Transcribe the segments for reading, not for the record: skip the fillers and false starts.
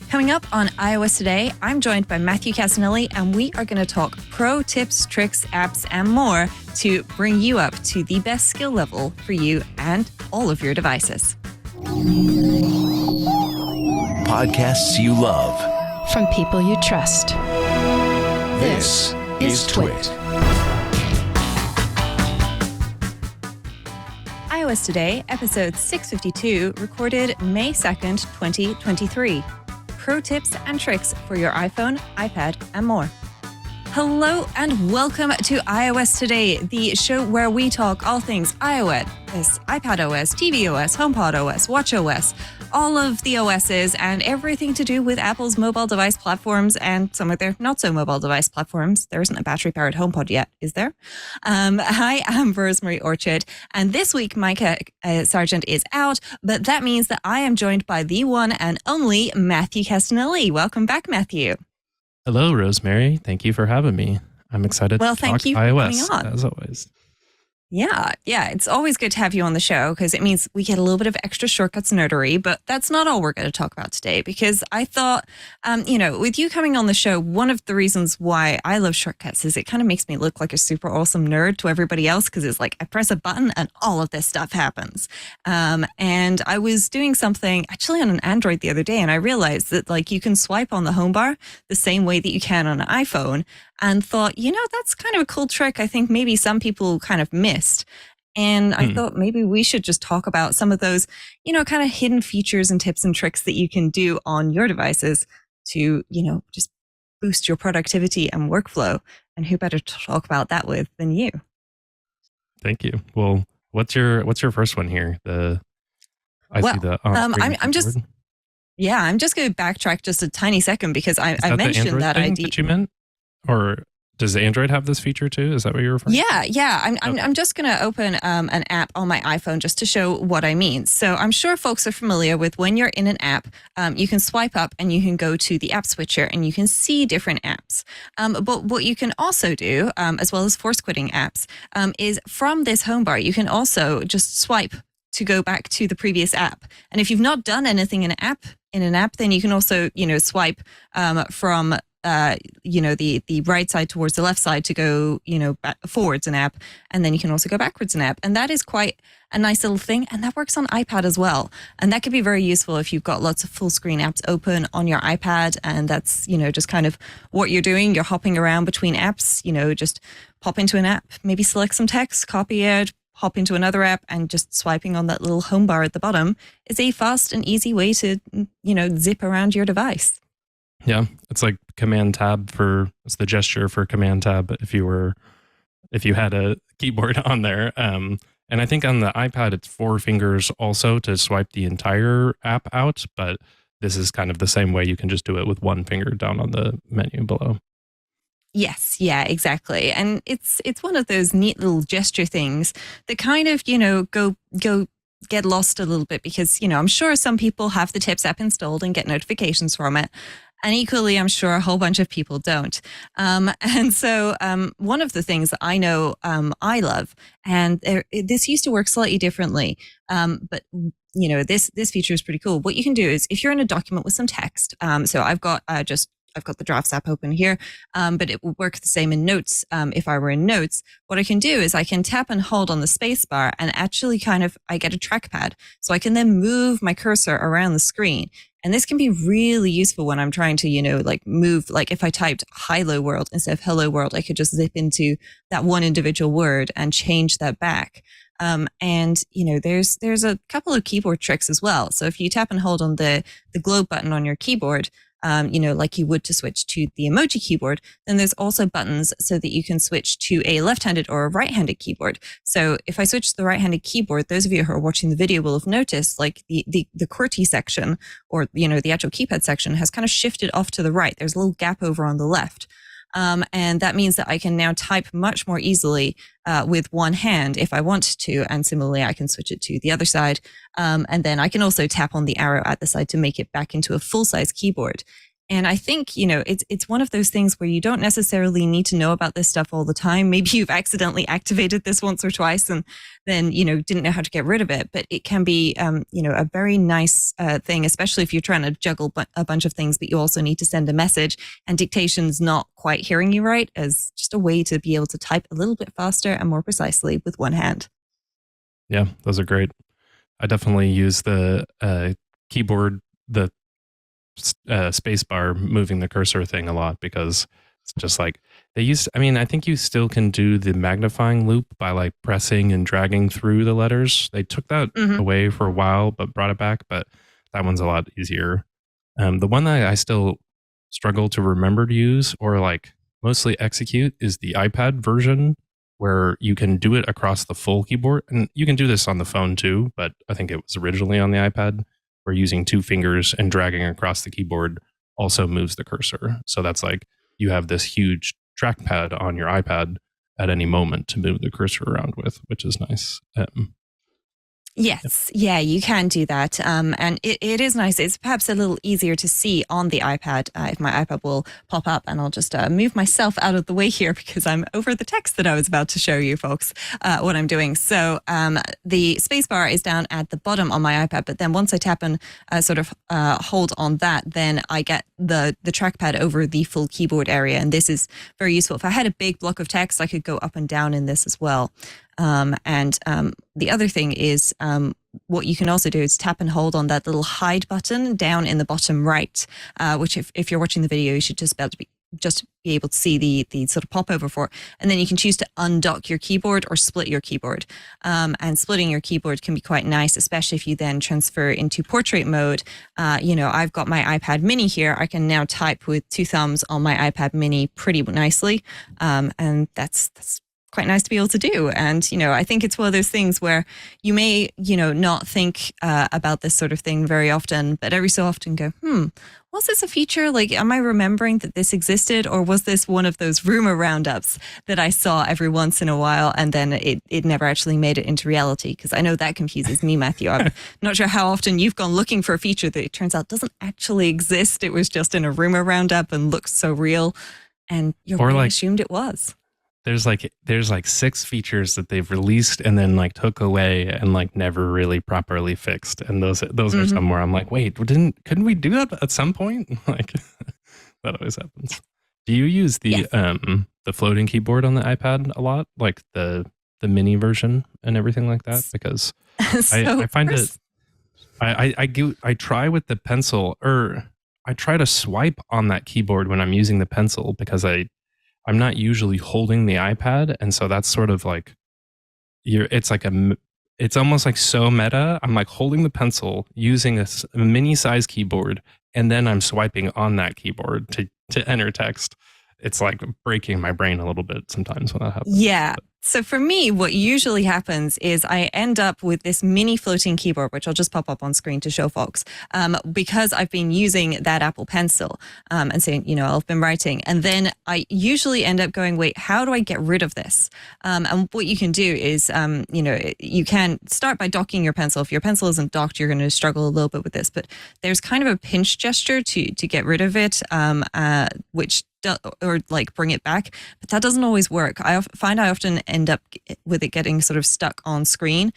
Coming up on iOS Today, I'm joined by Matthew Cassinelli, and we are going to talk pro tips, tricks, apps, and more to bring you up to the best skill level for you and all of your devices. Podcasts you love. From people you trust. This is Twit. iOS Today, episode 652, recorded May 2nd, 2023. Pro tips and tricks for your iPhone, iPad, and more. Hello and welcome to iOS Today, the show where we talk all things iOS, iPadOS, tvOS, HomePodOS, watchOS, all of the OSs and everything to do with Apple's mobile device platforms and some of their not so mobile device platforms. There isn't a battery-powered HomePod yet, is there? I am Rosemary Orchard, and this week Micah Sargent is out, but that means that I am joined by the one and only Matthew Cassinelli. Welcome back, Matthew. Hello, Rosemary. Thank you for having me. I'm excited to talk thank you for iOS, coming on. as always. Yeah. It's always good to have you on the show because it means we get a little bit of extra shortcuts nerdery, but that's not all we're going to talk about today because I thought, with you coming on the show, one of the reasons why I love shortcuts is it kind of makes me look like a super awesome nerd to everybody else because it's like I press a button and all of this stuff happens. And I was doing something actually on an Android the other day and I realized that like you can swipe on the home bar the same way that you can on an iPhone. And thought, that's kind of a cool trick. I think maybe some people kind of missed. And I thought maybe we should just talk about some of those, kind of hidden features and tips and tricks that you can do on your devices to, just boost your productivity and workflow. And who better to talk about that with than you? Thank you. Well, what's your first one here? See the I'm just going to backtrack just a tiny second because I mentioned that idea. That you meant? Or does Android have this feature too? Is that what you're referring to? Yeah. I'm just going to open an app on my iPhone just to show what I mean. So I'm sure folks are familiar with when you're in an app, you can swipe up and you can go to the app switcher and you can see different apps. But what you can also do, as well as force quitting apps, is from this home bar, you can also just swipe to go back to the previous app. And if you've not done anything in an app, then you can also, swipe from the right side towards the left side to go, forwards an app. And then you can also go backwards an app. And that is quite a nice little thing. And that works on iPad as well. And that could be very useful if you've got lots of full screen apps open on your iPad. And that's, just kind of what you're doing. You're hopping around between apps, just pop into an app, maybe select some text, copy it, hop into another app, and just swiping on that little home bar at the bottom is a fast and easy way to, zip around your device. Yeah, it's like Command Tab it's the gesture for Command Tab if you had a keyboard on there. And I think on the iPad it's 4 fingers also to swipe the entire app out, but this is kind of the same way. You can just do it with 1 finger down on the menu below. Yes, yeah, exactly. And it's one of those neat little gesture things that kind of, go get lost a little bit because, I'm sure some people have the Tips app installed and get notifications from it. And equally, I'm sure a whole bunch of people don't. And so one of the things that I know I love, and this used to work slightly differently, but this feature is pretty cool. What you can do is if you're in a document with some text, so I've got the Drafts app open here, but it will work the same in Notes. If I were in Notes, what I can do is I can tap and hold on the space bar and actually I get a trackpad. So I can then move my cursor around the screen. And this can be really useful when I'm trying to, move, like if I typed hello world instead of hello world, I could just zip into that one individual word and change that back. There's a couple of keyboard tricks as well. So if you tap and hold on the globe button on your keyboard, like you would to switch to the emoji keyboard, then there's also buttons so that you can switch to a left-handed or a right-handed keyboard. So if I switch to the right-handed keyboard, those of you who are watching the video will have noticed like the QWERTY section or, the actual keypad section has kind of shifted off to the right. There's a little gap over on the left. And that means that I can now type much more easily with one hand if I want to. And similarly, I can switch it to the other side. And then I can also tap on the arrow at the side to make it back into a full-size keyboard. And I think, it's one of those things where you don't necessarily need to know about this stuff all the time. Maybe you've accidentally activated this once or twice and then, didn't know how to get rid of it. But it can be, a very nice thing, especially if you're trying to juggle a bunch of things, but you also need to send a message and dictation's not quite hearing you right, as just a way to be able to type a little bit faster and more precisely with one hand. Yeah, those are great. I definitely use the keyboard, the space bar moving the cursor thing a lot, because it's just like I think you still can do the magnifying loop by like pressing and dragging through the letters. They took that away for a while, but brought it back. But that one's a lot easier. The one that I still struggle to remember to use or like mostly execute is the iPad version, where you can do it across the full keyboard. And you can do this on the phone too, but I think it was originally on the iPad, where using two fingers and dragging across the keyboard also moves the cursor. So that's like you have this huge trackpad on your iPad at any moment to move the cursor around with, which is nice. Yes. Yeah, you can do that. And it is nice. It's perhaps a little easier to see on the iPad if my iPad will pop up, and I'll just move myself out of the way here because I'm over the text that I was about to show you folks what I'm doing. So the spacebar is down at the bottom on my iPad, but then once I tap and hold on that, then I get the trackpad over the full keyboard area. And this is very useful. If I had a big block of text, I could go up and down in this as well. The other thing is what you can also do is tap and hold on that little hide button down in the bottom right, which if you're watching the video, you should just be able to see the sort of popover for. And then you can choose to undock your keyboard or split your keyboard. And splitting your keyboard can be quite nice, especially if you then transfer into portrait mode. I've got my iPad mini here. I can now type with two thumbs on my iPad mini pretty nicely. And that's quite nice to be able to do. And, I think it's one of those things where you may, not think about this sort of thing very often, but every so often go, was this a feature? Like, am I remembering that this existed? Or was this one of those rumor roundups that I saw every once in a while and then it never actually made it into reality? Because I know that confuses me, Matthew. I'm not sure how often you've gone looking for a feature that it turns out doesn't actually exist. It was just in a rumor roundup and looks so real. And you assumed it was. There's like 6 features that they've released and then like took away and like never really properly fixed. And those are somewhere I'm like, wait, couldn't we do that at some point? Like that always happens. Do you use the floating keyboard on the iPad a lot, like the mini version and everything like that? Because I find it. I try with the pencil, or I try to swipe on that keyboard when I'm using the pencil, because I'm not usually holding the iPad, and so that's sort of like it's almost like so meta. I'm like holding the pencil using a mini size keyboard, and then I'm swiping on that keyboard to enter text. It's like breaking my brain a little bit sometimes when that happens. Yeah. So for me, what usually happens is I end up with this mini floating keyboard, which I'll just pop up on screen to show folks, because I've been using that Apple Pencil and saying, I've been writing. And then I usually end up going, wait, how do I get rid of this? And what you can do is, you can start by docking your pencil. If your pencil isn't docked, you're going to struggle a little bit with this. But there's kind of a pinch gesture to get rid of it, which or like bring it back, but that doesn't always work. I find I often end up with it getting sort of stuck on screen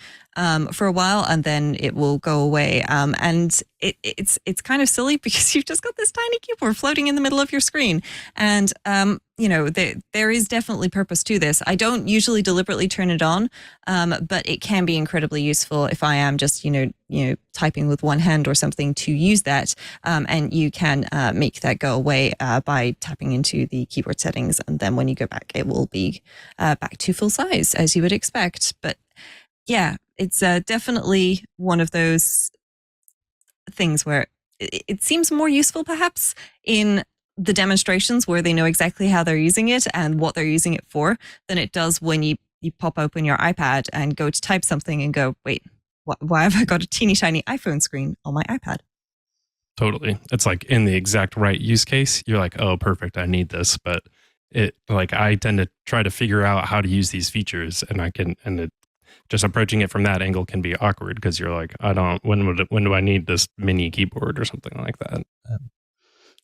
for a while, and then it will go away. And it's kind of silly because you've just got this tiny keyboard floating in the middle of your screen, and there is definitely purpose to this. I don't usually deliberately turn it on, but it can be incredibly useful if I am just typing with one hand or something, to use that, and you can make that go away by tapping into the keyboard settings, and then when you go back, it will be back to full size as you would expect. But yeah, it's definitely one of those things where it seems more useful perhaps in the demonstrations where they know exactly how they're using it and what they're using it for, than it does when you pop open your iPad and go to type something and go, wait, why have I got a teeny tiny iPhone screen on my iPad? Totally. It's like in the exact right use case, you're like, oh, perfect, I need this. But I tend to try to figure out how to use these features, and just approaching it from that angle can be awkward, because you're like, when do I need this mini keyboard or something like that?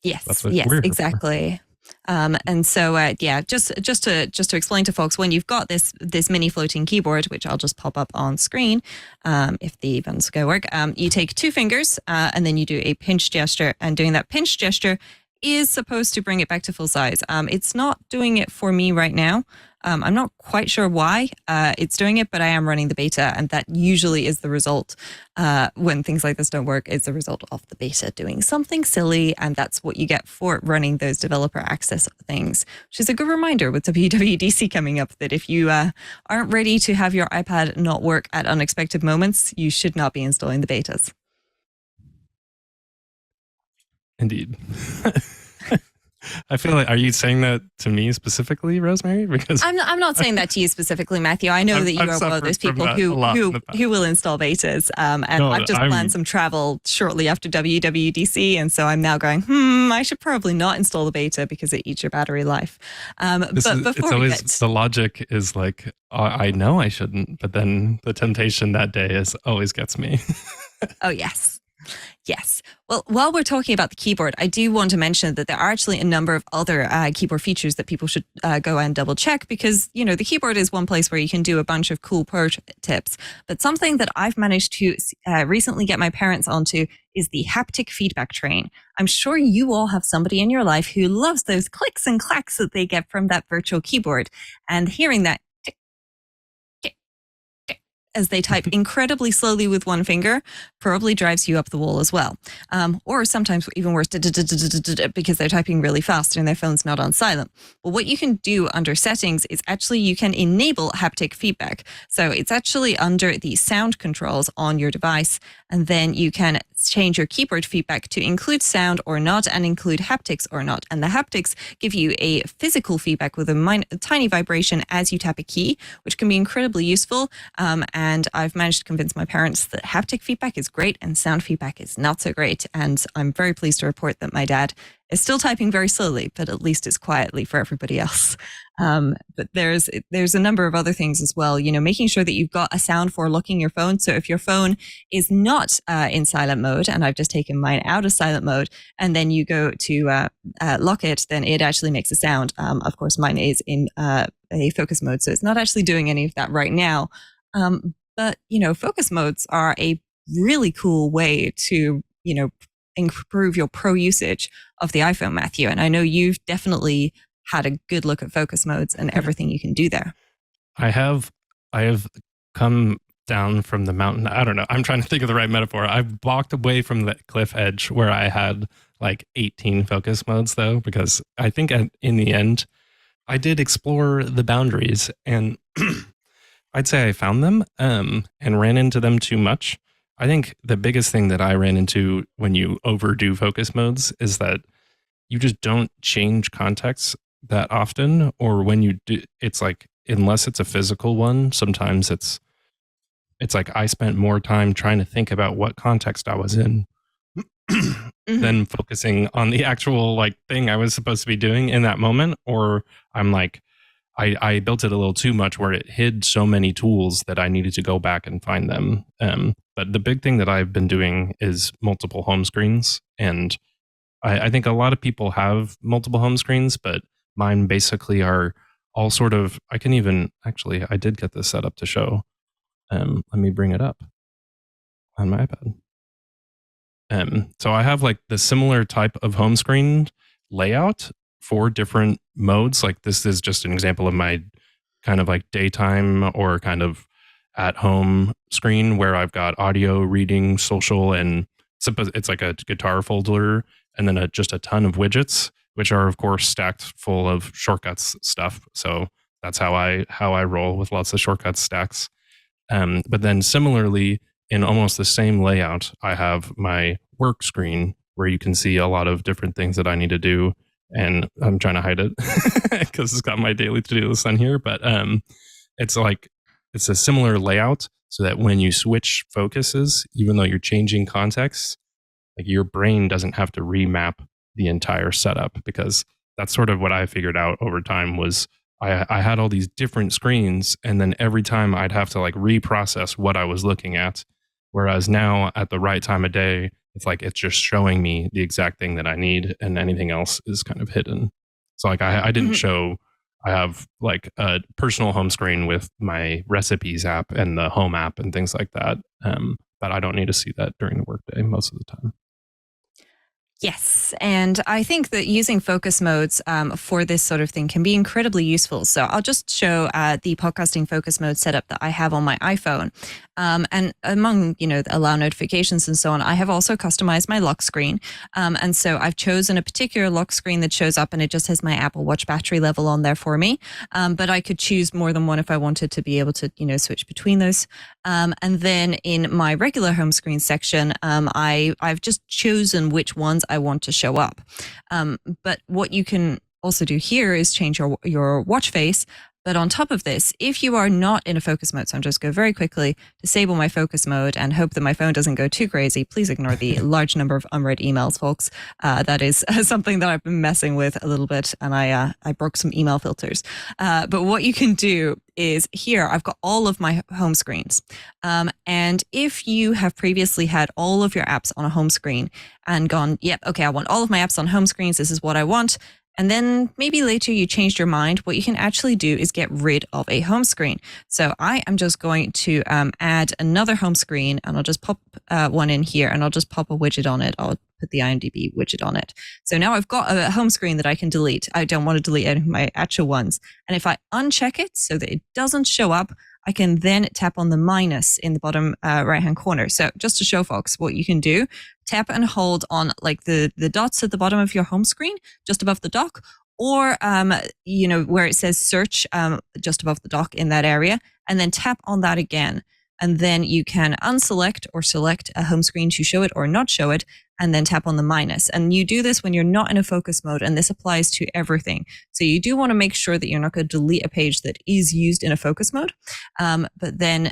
Yes, That's what yes, we're here for. exactly. And so, yeah, just to explain to folks, when you've got this mini floating keyboard, which I'll just pop up on screen, if the buttons go work, you take two fingers and then you do a pinch gesture, and doing that pinch gesture is supposed to bring it back to full size. It's not doing it for me right now. I'm not quite sure why it's doing it, but I am running the beta, and that usually is the result when things like this don't work. It's a result of the beta doing something silly, and that's what you get for running those developer access things, which is a good reminder with WWDC coming up that if you aren't ready to have your iPad not work at unexpected moments, you should not be installing the betas. Indeed. I feel like, are you saying that to me specifically, Rosemary? Because I'm not saying that to you specifically, Matthew. I know that you are one of those people who will install betas. And I've just planned some travel shortly after WWDC, and so I'm now going, I should probably not install the beta because it eats your battery life. The logic is like, I know I shouldn't, but then the temptation that day always gets me. Oh, yes. Yes. Well, while we're talking about the keyboard, I do want to mention that there are actually a number of other keyboard features that people should go and double check, because, the keyboard is one place where you can do a bunch of cool pro tips. But something that I've managed to recently get my parents onto is the haptic feedback train. I'm sure you all have somebody in your life who loves those clicks and clacks that they get from that virtual keyboard, and hearing that as they type incredibly slowly with one finger probably drives you up the wall as well. Or sometimes even worse, because they're typing really fast and their phone's not on silent. Well, what you can do under settings is actually you can enable haptic feedback. So it's actually under the sound controls on your device, and then you can change your keyboard feedback to include sound or not, and include haptics or not. And the haptics give you a physical feedback with a tiny vibration as you tap a key, which can be incredibly useful. And I've managed to convince my parents that haptic feedback is great and sound feedback is not so great. And I'm very pleased to report that my dad is still typing very slowly, but at least is quietly for everybody else. But there's a number of other things as well, making sure that you've got a sound for locking your phone. So if your phone is not in silent mode, and I've just taken mine out of silent mode, and then you go to lock it, then it actually makes a sound. Of course, mine is in a focus mode, so it's not actually doing any of that right now. But, focus modes are a really cool way to, improve your pro usage of the iPhone, Matthew. And I know you've definitely had a good look at focus modes and everything you can do there. I have come down from the mountain. I don't know. I'm trying to think of the right metaphor. I've walked away from the cliff edge where I had like 18 focus modes, though, because I think in the end, I did explore the boundaries, and I'd say I found them and ran into them too much. I think the biggest thing that I ran into when you overdo focus modes is that you just don't change context that often, or when you do, it's like, unless it's a physical one, sometimes it's like I spent more time trying to think about what context I was in than focusing on the actual like thing I was supposed to be doing in that moment. Or I'm like, I built it a little too much where it hid so many tools that I needed to go back and find them. But the big thing that I've been doing is multiple home screens. And I think a lot of people have multiple home screens, but mine basically are all sort of, I did get this set up to show. Let me bring it up on my iPad. So I have like the similar type of home screen layout for different modes. Like this is just an example of my kind of like daytime or kind of at home screen where I've got audio, reading, social, and it's like a guitar folder, and then just a ton of widgets, which are of course stacked full of shortcuts stuff. So that's how I roll with lots of shortcuts stacks. But then similarly, in almost the same layout, I have my work screen where you can see a lot of different things that I need to do. And I'm trying to hide it because it's got my daily to-do list on here. But it's a similar layout so that when you switch focuses, even though you're changing context, like your brain doesn't have to remap the entire setup, because that's sort of what I figured out over time was I had all these different screens, and then every time I'd have to like reprocess what I was looking at. Whereas now at the right time of day, it's like it's just showing me the exact thing that I need, and anything else is kind of hidden. So like I didn't show. I have like a personal home screen with my recipes app and the home app and things like that. But I don't need to see that during the workday most of the time. Yes, and I think that using focus modes for this sort of thing can be incredibly useful. So I'll just show the podcasting focus mode setup that I have on my iPhone. And among, the allow notifications and so on, I have also customized my lock screen. And so I've chosen a particular lock screen that shows up and it just has my Apple Watch battery level on there for me. But I could choose more than one if I wanted to be able to, switch between those. And then in my regular home screen section, I've just chosen which ones I want to show up. But what you can also do here is change your watch face. But on top of this, if you are not in a focus mode, so I'm just go very quickly, disable my focus mode and hope that my phone doesn't go too crazy. Please ignore the large number of unread emails, folks. That is something that I've been messing with a little bit, and I broke some email filters. But what you can do is here, I've got all of my home screens. And if you have previously had all of your apps on a home screen and gone, yep, okay, I want all of my apps on home screens. This is what I want. And then maybe later you changed your mind. What you can actually do is get rid of a home screen. So I am just going to add another home screen, and I'll just pop one in here, and I'll just pop a widget on it. I'll put the IMDb widget on it. So now I've got a home screen that I can delete. I don't want to delete any of my actual ones. And if I uncheck it so that it doesn't show up, I can then tap on the minus in the bottom right-hand corner. So just to show folks what you can do, tap and hold on like the dots at the bottom of your home screen, just above the dock, or, where it says search just above the dock in that area, and then tap on that again. And then you can unselect or select a home screen to show it or not show it, and then tap on the minus. And you do this when you're not in a focus mode, and this applies to everything. So you do want to make sure that you're not going to delete a page that is used in a focus mode, but then,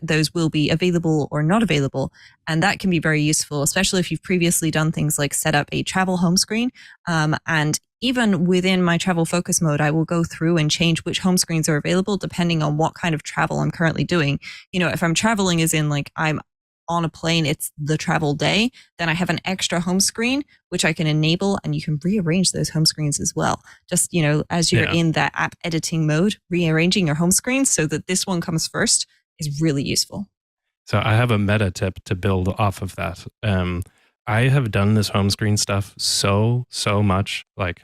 those will be available or not available. And that can be very useful, especially if you've previously done things like set up a travel home screen. And even within my travel focus mode, I will go through and change which home screens are available depending on what kind of travel I'm currently doing. If I'm traveling as in like I'm on a plane, it's the travel day, then I have an extra home screen, which I can enable, and you can rearrange those home screens as well. Just, as you're in that app editing mode, rearranging your home screens so that this one comes first is really useful. So I have a meta tip to build off of that. I have done this home screen stuff so much. Like,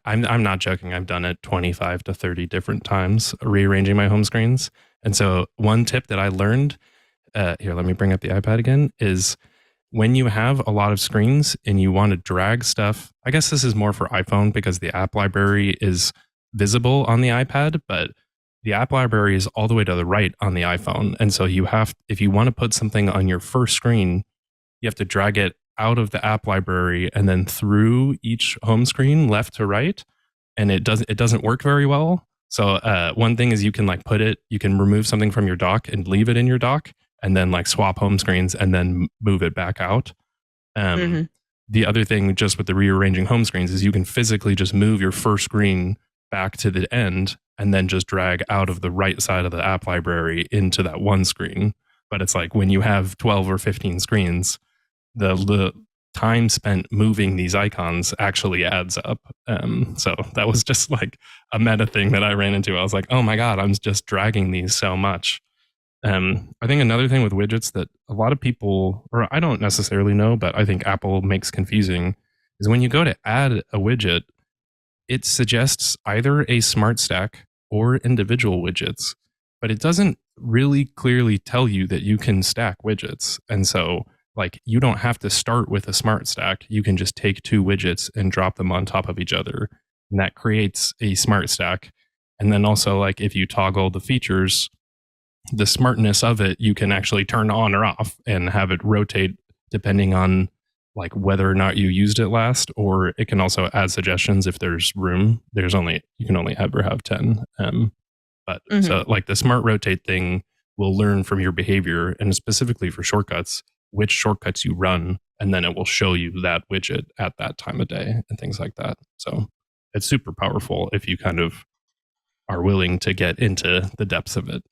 I'm not joking. I've done it 25 to 30 different times, rearranging my home screens. And so one tip that I learned, here, let me bring up the iPad again, is when you have a lot of screens and you want to drag stuff, I guess this is more for iPhone because the app library is visible on the iPad, but the app library is all the way to the right on the iPhone. And so if you want to put something on your first screen, you have to drag it out of the app library and then through each home screen left to right. And it doesn't work very well. So one thing is you can you can remove something from your dock and leave it in your dock, and then like swap home screens and then move it back out. The other thing just with the rearranging home screens is you can physically just move your first screen back to the end and then just drag out of the right side of the app library into that one screen. But it's like when you have 12 or 15 screens, the time spent moving these icons actually adds up. So that was just like a meta thing that I ran into. I was like, oh my God, I'm just dragging these so much. I think another thing with widgets that a lot of people, or I don't necessarily know, but I think Apple makes confusing, is when you go to add a widget, it suggests either a smart stack or individual widgets, but it doesn't really clearly tell you that you can stack widgets. And so like you don't have to start with a smart stack. You can just take two widgets and drop them on top of each other. And that creates a smart stack. And then also like if you toggle the features, the smartness of it, you can actually turn on or off and have it rotate depending on like whether or not you used it last, or it can also add suggestions if there's room. You can only ever have 10. So like the smart rotate thing will learn from your behavior, and specifically for shortcuts, which shortcuts you run, and then it will show you that widget at that time of day and things like that. So it's super powerful if you kind of are willing to get into the depths of it.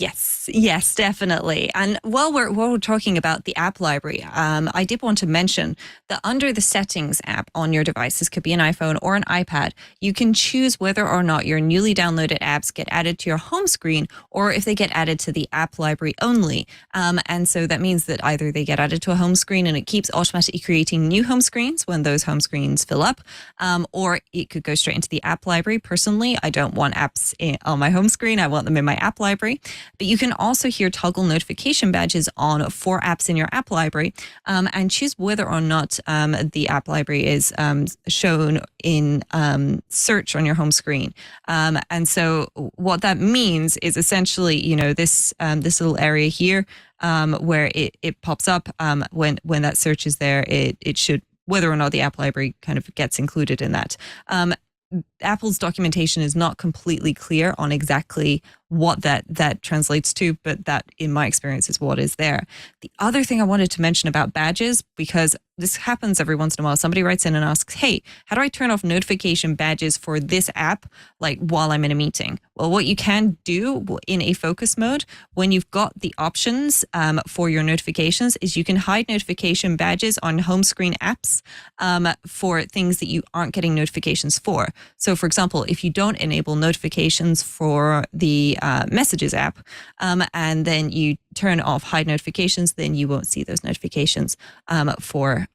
Yes, definitely. And while we're talking about the app library, I did want to mention that under the settings app on your device, this could be an iPhone or an iPad, you can choose whether or not your newly downloaded apps get added to your home screen or if they get added to the app library only. And so that means that either they get added to a home screen and it keeps automatically creating new home screens when those home screens fill up, or it could go straight into the app library. Personally, I don't want apps on my home screen. I want them in my app library. But you can also here toggle notification badges on for apps in your app library, and choose whether or not the app library is shown in search on your home screen. And so what that means is essentially, this little area here where it pops up when that search is there, it should, whether or not the app library kind of gets included in that. Apple's documentation is not completely clear on exactly what that translates to, but that, in my experience, is what is there. The other thing I wanted to mention about badges, because this happens every once in a while, somebody writes in and asks, hey, how do I turn off notification badges for this app, like while I'm in a meeting? Well, what you can do in a focus mode, when you've got the options for your notifications, is you can hide notification badges on home screen apps for things that you aren't getting notifications for. So, for example, if you don't enable notifications for the Messages app, and then you turn off hide notifications, then you won't see those notifications for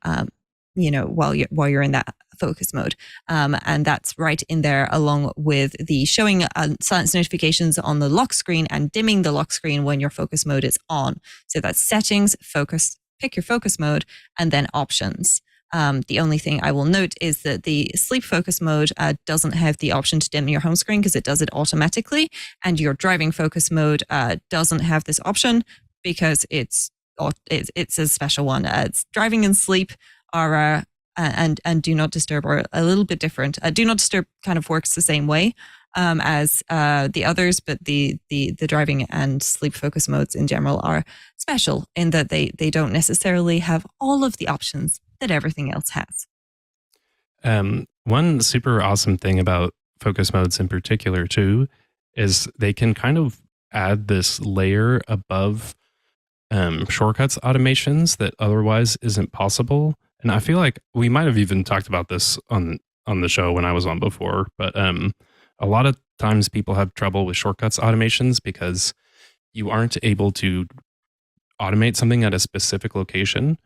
while you're in that focus mode, and that's right in there along with the showing silence notifications on the lock screen and dimming the lock screen when your focus mode is on. So that's settings, focus, pick your focus mode, and then options. The only thing I will note is that the sleep focus mode doesn't have the option to dim your home screen because it does it automatically, and your driving focus mode doesn't have this option because it's a special one. It's driving and sleep are and do not disturb are a little bit different. Do not disturb kind of works the same way as the others, but the driving and sleep focus modes in general are special in that they don't necessarily have all of the options that everything else has. One super awesome thing about focus modes in particular too is they can kind of add this layer above shortcuts automations that otherwise isn't possible. And I feel like we might have even talked about this on the show when I was on before, but a lot of times people have trouble with shortcuts automations because you aren't able to automate something at a specific location.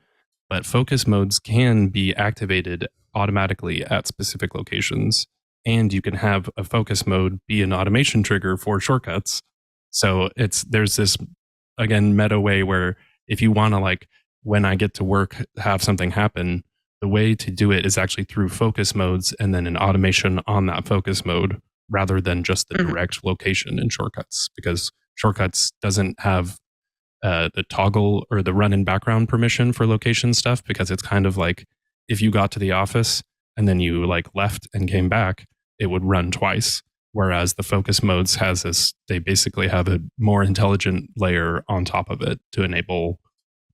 But focus modes can be activated automatically at specific locations. And you can have a focus mode be an automation trigger for shortcuts. So there's this, again, meta way where if you want to, like, when I get to work, have something happen, the way to do it is actually through focus modes and then an automation on that focus mode rather than just the direct location in shortcuts, because shortcuts doesn't have the toggle or the run in background permission for location stuff, because it's kind of like if you got to the office and then you like left and came back, it would run twice. Whereas the focus modes has this, they basically have a more intelligent layer on top of it to enable,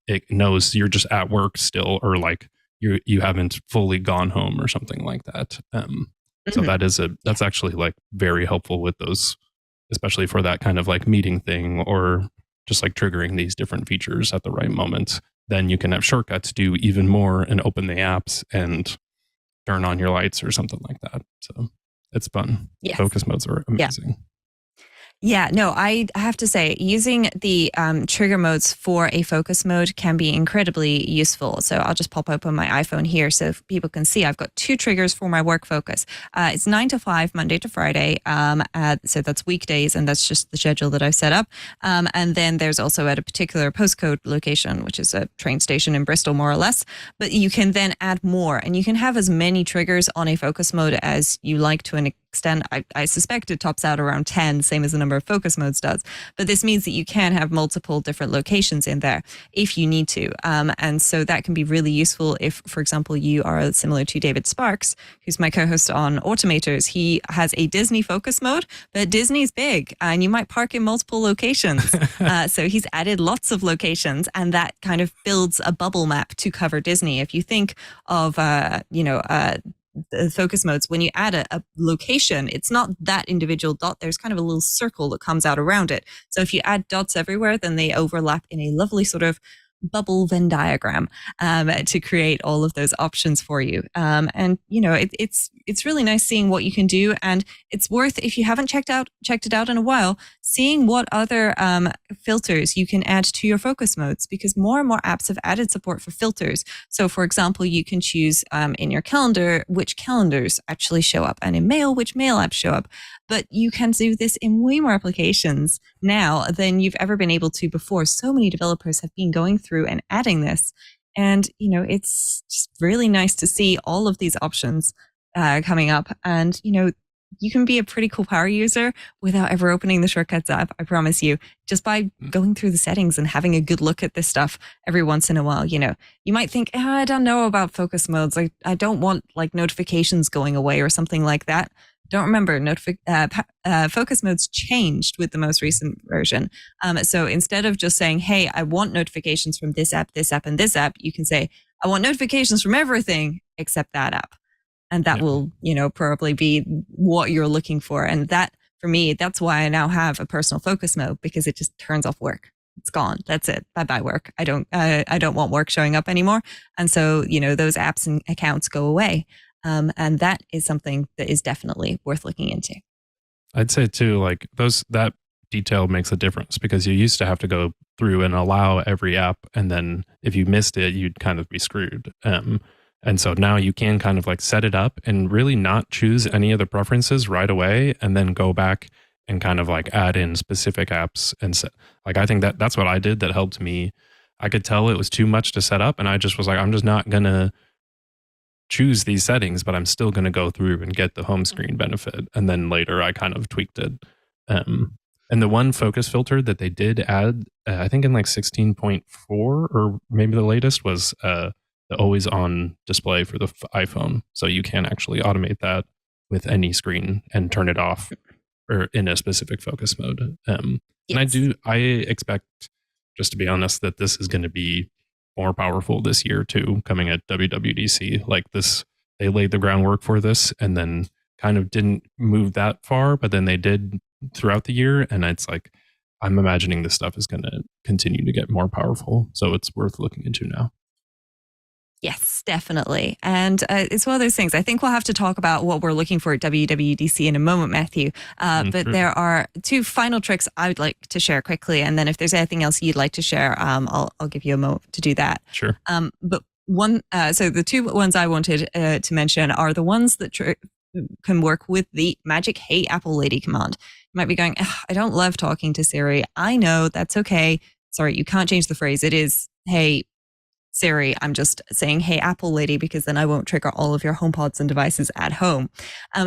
it knows you're just at work still, or like you haven't fully gone home or something like that. So that's actually like very helpful with those, especially for that kind of like meeting thing or just like triggering these different features at the right moment. Then you can have shortcuts do even more and open the apps and turn on your lights or something like that. So it's fun. Yes. Focus modes are amazing. Yeah, no, I have to say, using the trigger modes for a focus mode can be incredibly useful. So I'll just pop open my iPhone here so people can see I've got 2 triggers for my work focus. It's 9 to 5, Monday to Friday. So that's weekdays, and that's just the schedule that I've set up. And then there's also at a particular postcode location, which is a train station in Bristol, more or less. But you can then add more, and you can have as many triggers on a focus mode as you like to an extent. I suspect it tops out around 10, same as the number of focus modes does. But this means that you can have multiple different locations in there if you need to. And so that can be really useful if, for example, you are similar to David Sparks, who's my co-host on Automators. He has a Disney focus mode, but Disney's big and you might park in multiple locations. So he's added lots of locations, and that kind of builds a bubble map to cover Disney. If you think of, the focus modes, when you add a location, it's not that individual dot. There's kind of a little circle that comes out around it. So if you add dots everywhere, then they overlap in a lovely sort of bubble Venn diagram to create all of those options for you. And it's really nice seeing what you can do, and it's worth, if you haven't checked it out in a while, seeing what other filters you can add to your focus modes, because more and more apps have added support for filters. So for example, you can choose in your calendar which calendars actually show up, and in mail which mail apps show up. But you can do this in way more applications now than you've ever been able to before. So many developers have been going through and adding this. And, it's just really nice to see all of these options coming up. And, you can be a pretty cool power user without ever opening the Shortcuts app, I promise you, just by going through the settings and having a good look at this stuff every once in a while. You might think, I don't know about focus modes. I don't want like notifications going away or something like that. Don't remember, focus modes changed with the most recent version. So instead of just saying, hey, I want notifications from this app, and this app, you can say, I want notifications from everything except that app. And that will, probably be what you're looking for. And that, for me, that's why I now have a personal focus mode, because it just turns off work. It's gone. That's it. Bye-bye work. I don't want work showing up anymore. And so, those apps and accounts go away. And that is something that is definitely worth looking into. I'd say too, like that detail makes a difference, because you used to have to go through and allow every app, and then if you missed it, you'd kind of be screwed. And so now you can kind of like set it up and really not choose any of the preferences right away, and then go back and kind of like add in specific apps. And like, I think that's what I did that helped me. I could tell it was too much to set up, and I just was like, I'm just not going to choose these settings, but I'm still going to go through and get the home screen benefit. And then later I kind of tweaked it. And the one focus filter that they did add, I think in like 16.4 or maybe the latest, was the always on display for the iPhone. So you can actually automate that with any screen and turn it off or in a specific focus mode. And I expect, just to be honest, that this is going to be more powerful this year too, coming at WWDC. Like this, they laid the groundwork for this and then kind of didn't move that far, but then they did throughout the year. And it's like, I'm imagining this stuff is going to continue to get more powerful. So it's worth looking into now. Yes, definitely. And it's one of those things. I think we'll have to talk about what we're looking for at WWDC in a moment, Matthew. But sure. There are two final tricks I would like to share quickly. And then if there's anything else you'd like to share, I'll give you a moment to do that. Sure. But so the two ones I wanted to mention are the ones that can work with the magic Hey Apple Lady command. You might be going, I don't love talking to Siri. I know, that's okay. Sorry, you can't change the phrase. It is, hey, Siri, I'm just saying, hey, Apple Lady, because then I won't trigger all of your HomePods and devices at home.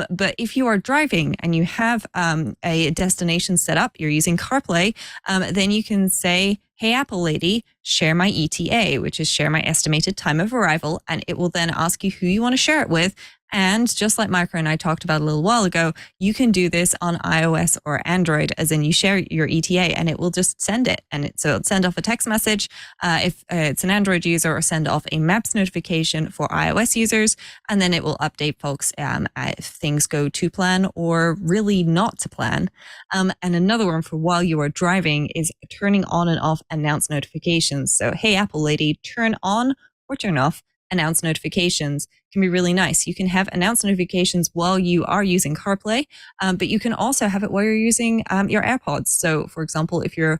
But if you are driving and you have a destination set up, you're using CarPlay, then you can say, hey, Apple Lady, share my ETA, which is share my estimated time of arrival. And it will then ask you who you want to share it with. And just like Micro and I talked about a little while ago, you can do this on iOS or Android, as in you share your ETA and it will just send it. And so it'll send off a text message if it's an Android user, or send off a Maps notification for iOS users. And then it will update folks if things go to plan or really not to plan. And another one for while you are driving is turning on and off announce notifications. So, hey, Apple Lady, turn on or turn off announce notifications. Can be really nice. You can have announce notifications while you are using CarPlay, but you can also have it while you're using your AirPods. So for example, if you're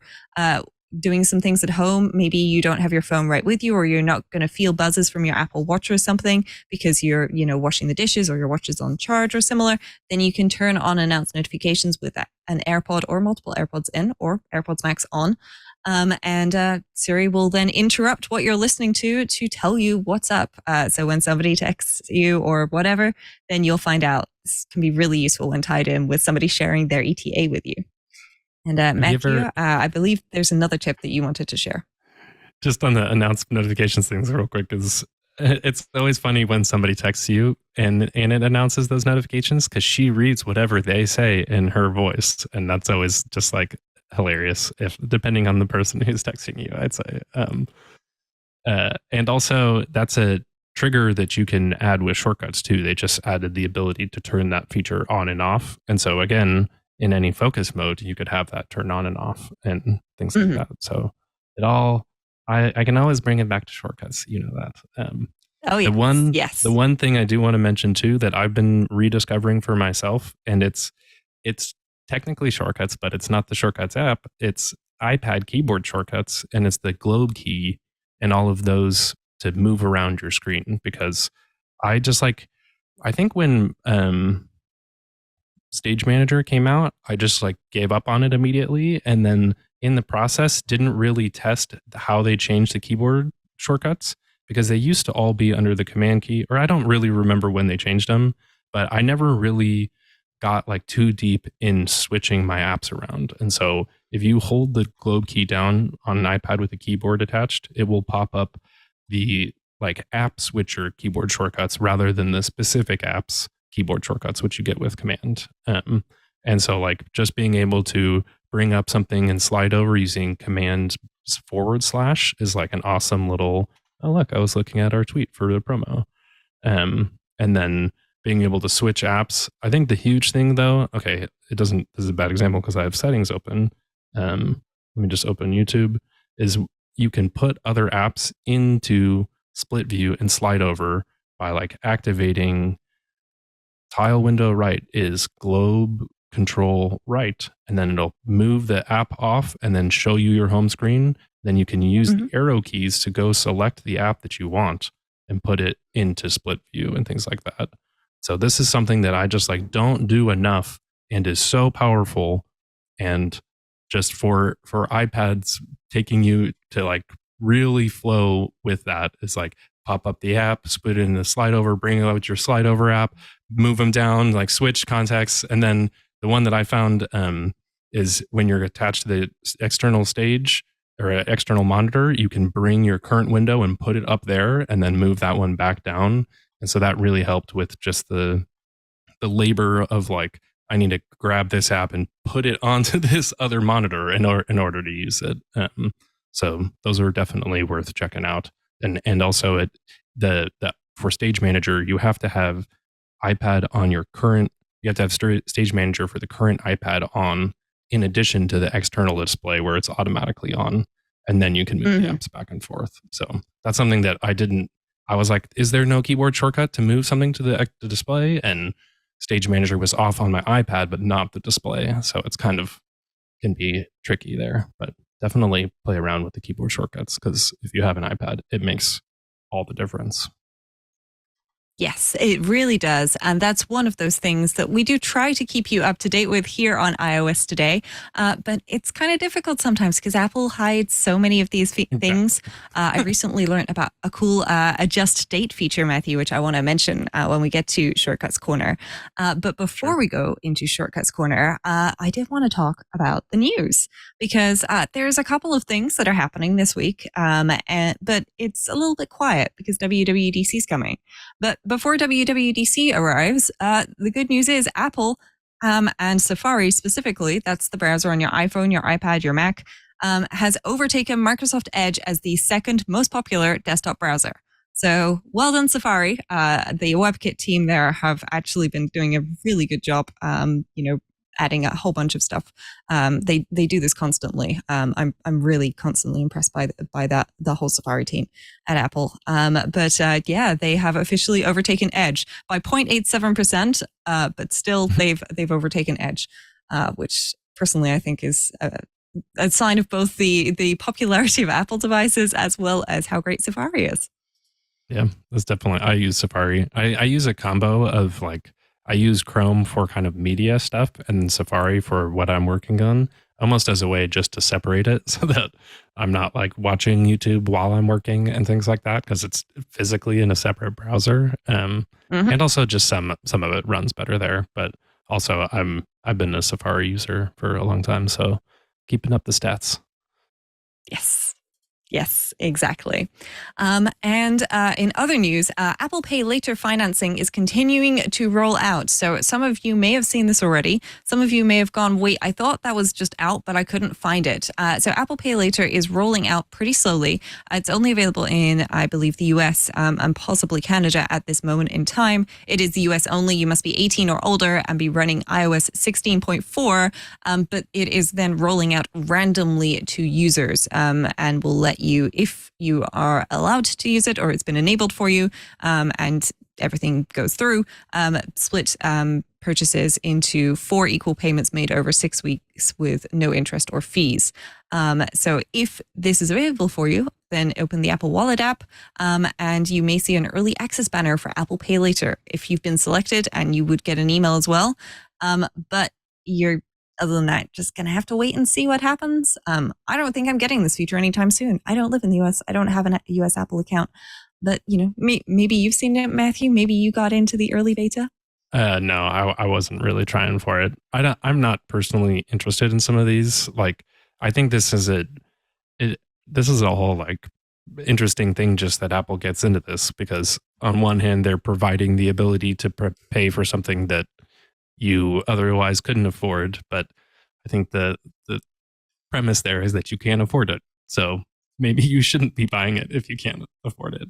doing some things at home, maybe you don't have your phone right with you, or you're not going to feel buzzes from your Apple Watch or something because you're, washing the dishes or your watch is on charge or similar, then you can turn on announce notifications with an AirPod or multiple AirPods in, or AirPods Max on. And Siri will then interrupt what you're listening to tell you what's up. So when somebody texts you or whatever, then you'll find out. This can be really useful when tied in with somebody sharing their ETA with you. And Matthew, I believe there's another tip that you wanted to share. Just on the announce notifications things real quick, is it's always funny when somebody texts you and it announces those notifications, because she reads whatever they say in her voice. And that's always just like hilarious, if depending on the person who's texting you, I'd say. And also that's a trigger that you can add with shortcuts too. They just added the ability to turn that feature on and off. And so again, in any focus mode, you could have that turn on and off and things like that. So it all, I can always bring it back to shortcuts. You know that. The one thing I do want to mention too that I've been rediscovering for myself, and it's technically shortcuts, but it's not the shortcuts app. It's iPad keyboard shortcuts, and it's the globe key and all of those to move around your screen. Because I think when Stage Manager came out, I just gave up on it immediately, and then in the process didn't really test how they changed the keyboard shortcuts, because they used to all be under the command key, or I don't really remember when they changed them, but I never really got too deep in switching my apps around. And so if you hold the globe key down on an iPad with a keyboard attached, it will pop up the app switcher keyboard shortcuts rather than the specific apps keyboard shortcuts, which you get with command. And so just being able to bring up something and slide over using command / is an awesome little, oh look, I was looking at our tweet for the promo. And then being able to switch apps. I think the huge thing though, okay, this is a bad example because I have settings open. Let me just open YouTube, is you can put other apps into split view and slide over by activating tile window right is globe control right, and then it'll move the app off and then show you your home screen. Then you can use the arrow keys to go select the app that you want and put it into split view and things like that. So this is something that I just don't do enough and is so powerful. And just for iPads, taking you to really flow with that is pop up the app, split it in the slide over, bring out your slide over app, move them down, switch contexts. And then the one that I found is when you're attached to the external stage or an external monitor, you can bring your current window and put it up there and then move that one back down. And so that really helped with just the labor of I need to grab this app and put it onto this other monitor in order to use it. So those are definitely worth checking out. And also for Stage Manager, you have to have iPad on your current. You have to have Stage Manager for the current iPad on, in addition to the external display where it's automatically on, and then you can move the apps back and forth. So that's something that I didn't. I was like, is there no keyboard shortcut to move something to the display? And Stage Manager was off on my iPad, but not the display. So it's can be tricky there, but definitely play around with the keyboard shortcuts, because if you have an iPad, it makes all the difference. Yes, it really does. And that's one of those things that we do try to keep you up to date with here on iOS Today. But it's kind of difficult sometimes because Apple hides so many of these things. I recently learned about a cool adjust date feature, Matthew, which I want to mention when we get to Shortcuts Corner. But before we go into Shortcuts Corner, I did want to talk about the news, because there's a couple of things that are happening this week, but it's a little bit quiet because WWDC is coming. But before WWDC arrives, the good news is Apple and Safari specifically, that's the browser on your iPhone, your iPad, your Mac, has overtaken Microsoft Edge as the second most popular desktop browser. So well done, Safari. The WebKit team there have actually been doing a really good job, adding a whole bunch of stuff. They do this constantly. I'm really constantly impressed by the whole Safari team at Apple. But they have officially overtaken Edge by 0.87%. But still, they've overtaken Edge, which personally I think is a sign of both the popularity of Apple devices as well as how great Safari is. Yeah, that's definitely. I use Safari. I use a combo of I use Chrome for kind of media stuff and Safari for what I'm working on, almost as a way just to separate it so that I'm not watching YouTube while I'm working and things like that, because it's physically in a separate browser. And also just some of it runs better there. But also I've been a Safari user for a long time, so keeping up the stats. Yes. Yes, exactly. And in other news, Apple Pay Later financing is continuing to roll out. So some of you may have seen this already. Some of you may have gone, wait, I thought that was just out, but I couldn't find it. So Apple Pay Later is rolling out pretty slowly. It's only available in, I believe, the US and possibly Canada at this moment in time. It is the US only. You must be 18 or older and be running iOS 16.4, but it is then rolling out randomly to users and will let you, if you are allowed to use it or it's been enabled for you and everything goes through, split purchases into 4 equal payments made over 6 weeks with no interest or fees. So if this is available for you, then open the Apple Wallet app and you may see an early access banner for Apple Pay Later if you've been selected, and you would get an email as well. But you're, other than that, just going to have to wait and see what happens. I don't think I'm getting this feature anytime soon. I don't live in the US. I don't have a US Apple account. But, maybe you've seen it, Matthew. Maybe you got into the early beta. No, I wasn't really trying for it. I'm not personally interested in some of these. Like, I think this is a whole like interesting thing, just that Apple gets into this, because on one hand, they're providing the ability to pay for something that you otherwise couldn't afford. But I think the premise there is that you can't afford it. So maybe you shouldn't be buying it if you can't afford it.